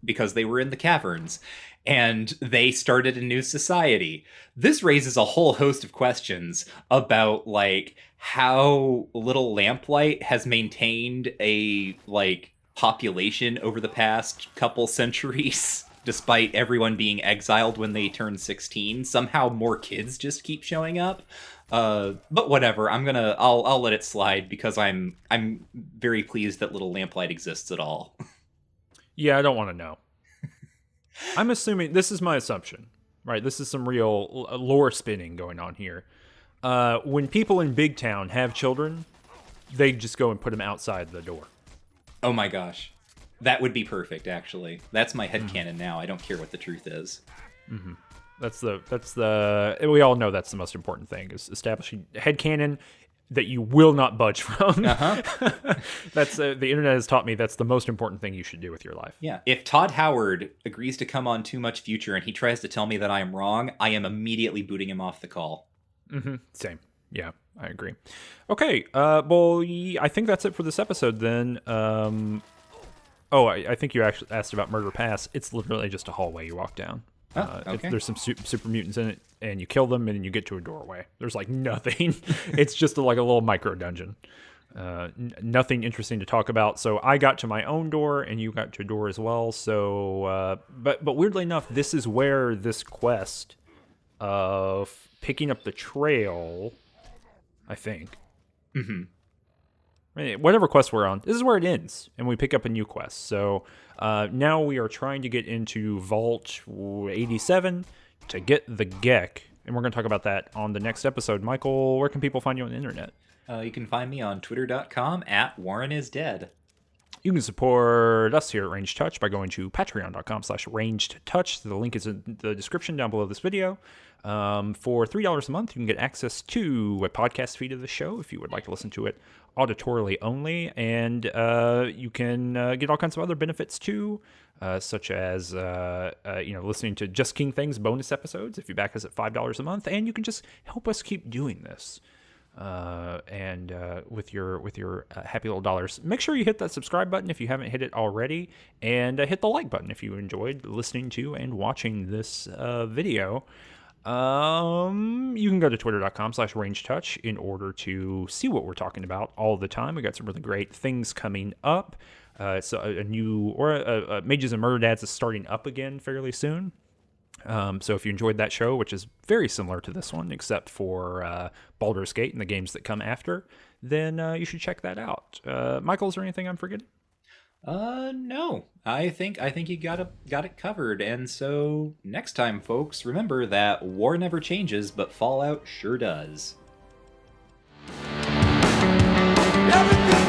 because they were in the caverns. And they started a new society. This raises a whole host of questions about, like, how Little Lamplight has maintained a, like, population over the past couple centuries, despite everyone being exiled when they turn 16. Somehow more kids just keep showing up. But whatever, I'll let it slide because I'm very pleased that Little Lamplight exists at all. Yeah, I don't want to know. I'm assuming, this is my assumption, right? This is some real lore spinning going on here. When people in Big Town have children, they just go and put them outside the door. Oh my gosh. That would be perfect, actually. That's my headcanon now. I don't care what the truth is. Mm-hmm. That's the we all know that's the most important thing, is establishing headcanon that you will not budge from. That's the internet has taught me that's the most important thing you should do with your life. Yeah. If Todd Howard agrees to come on Too Much Future and he tries to tell me that I am wrong, I am immediately booting him off the call. Mm-hmm. Same. Yeah, I agree. Okay. Well, I think that's it for this episode then. I think you actually asked about Murder Pass. It's literally just a hallway you walk down. Okay. There's some super mutants in it, and you kill them, and then you get to a doorway. There's like nothing. It's just like a little micro dungeon. Nothing interesting to talk about. So I got to my own door, and you got to a door as well. So, but weirdly enough, this is where this quest of picking up the trail, I think. Mm-hmm. Whatever quest we're on, this is where it ends, and we pick up a new quest. So now we are trying to get into Vault 87 to get the Gek, and we're going to talk about that on the next episode. Michael, where can people find you on the internet? You can find me on twitter.com @WarrenIsDead. You can support us here at Ranged Touch by going to patreon.com/rangedtouch. The link is in the description down below this video. For $3 a month, you can get access to a podcast feed of the show if you would like to listen to it auditorily only, and you can get all kinds of other benefits too, such as listening to Just King Things bonus episodes if you back us at $5 a month, and you can just help us keep doing this. And with your happy little dollars, make sure you hit that subscribe button if you haven't hit it already, and hit the like button if you enjoyed listening to and watching this video. You can go to twitter.com/rangedtouch in order to see what we're talking about all the time. We got some really great things coming up. So a new Mages and Murder Dads is starting up again fairly soon. So if you enjoyed that show, which is very similar to this one, except for Baldur's Gate and the games that come after, then you should check that out. Michael, is there anything I'm forgetting? No. I think you got it covered. And so next time, folks, remember that war never changes, but Fallout sure does. Everything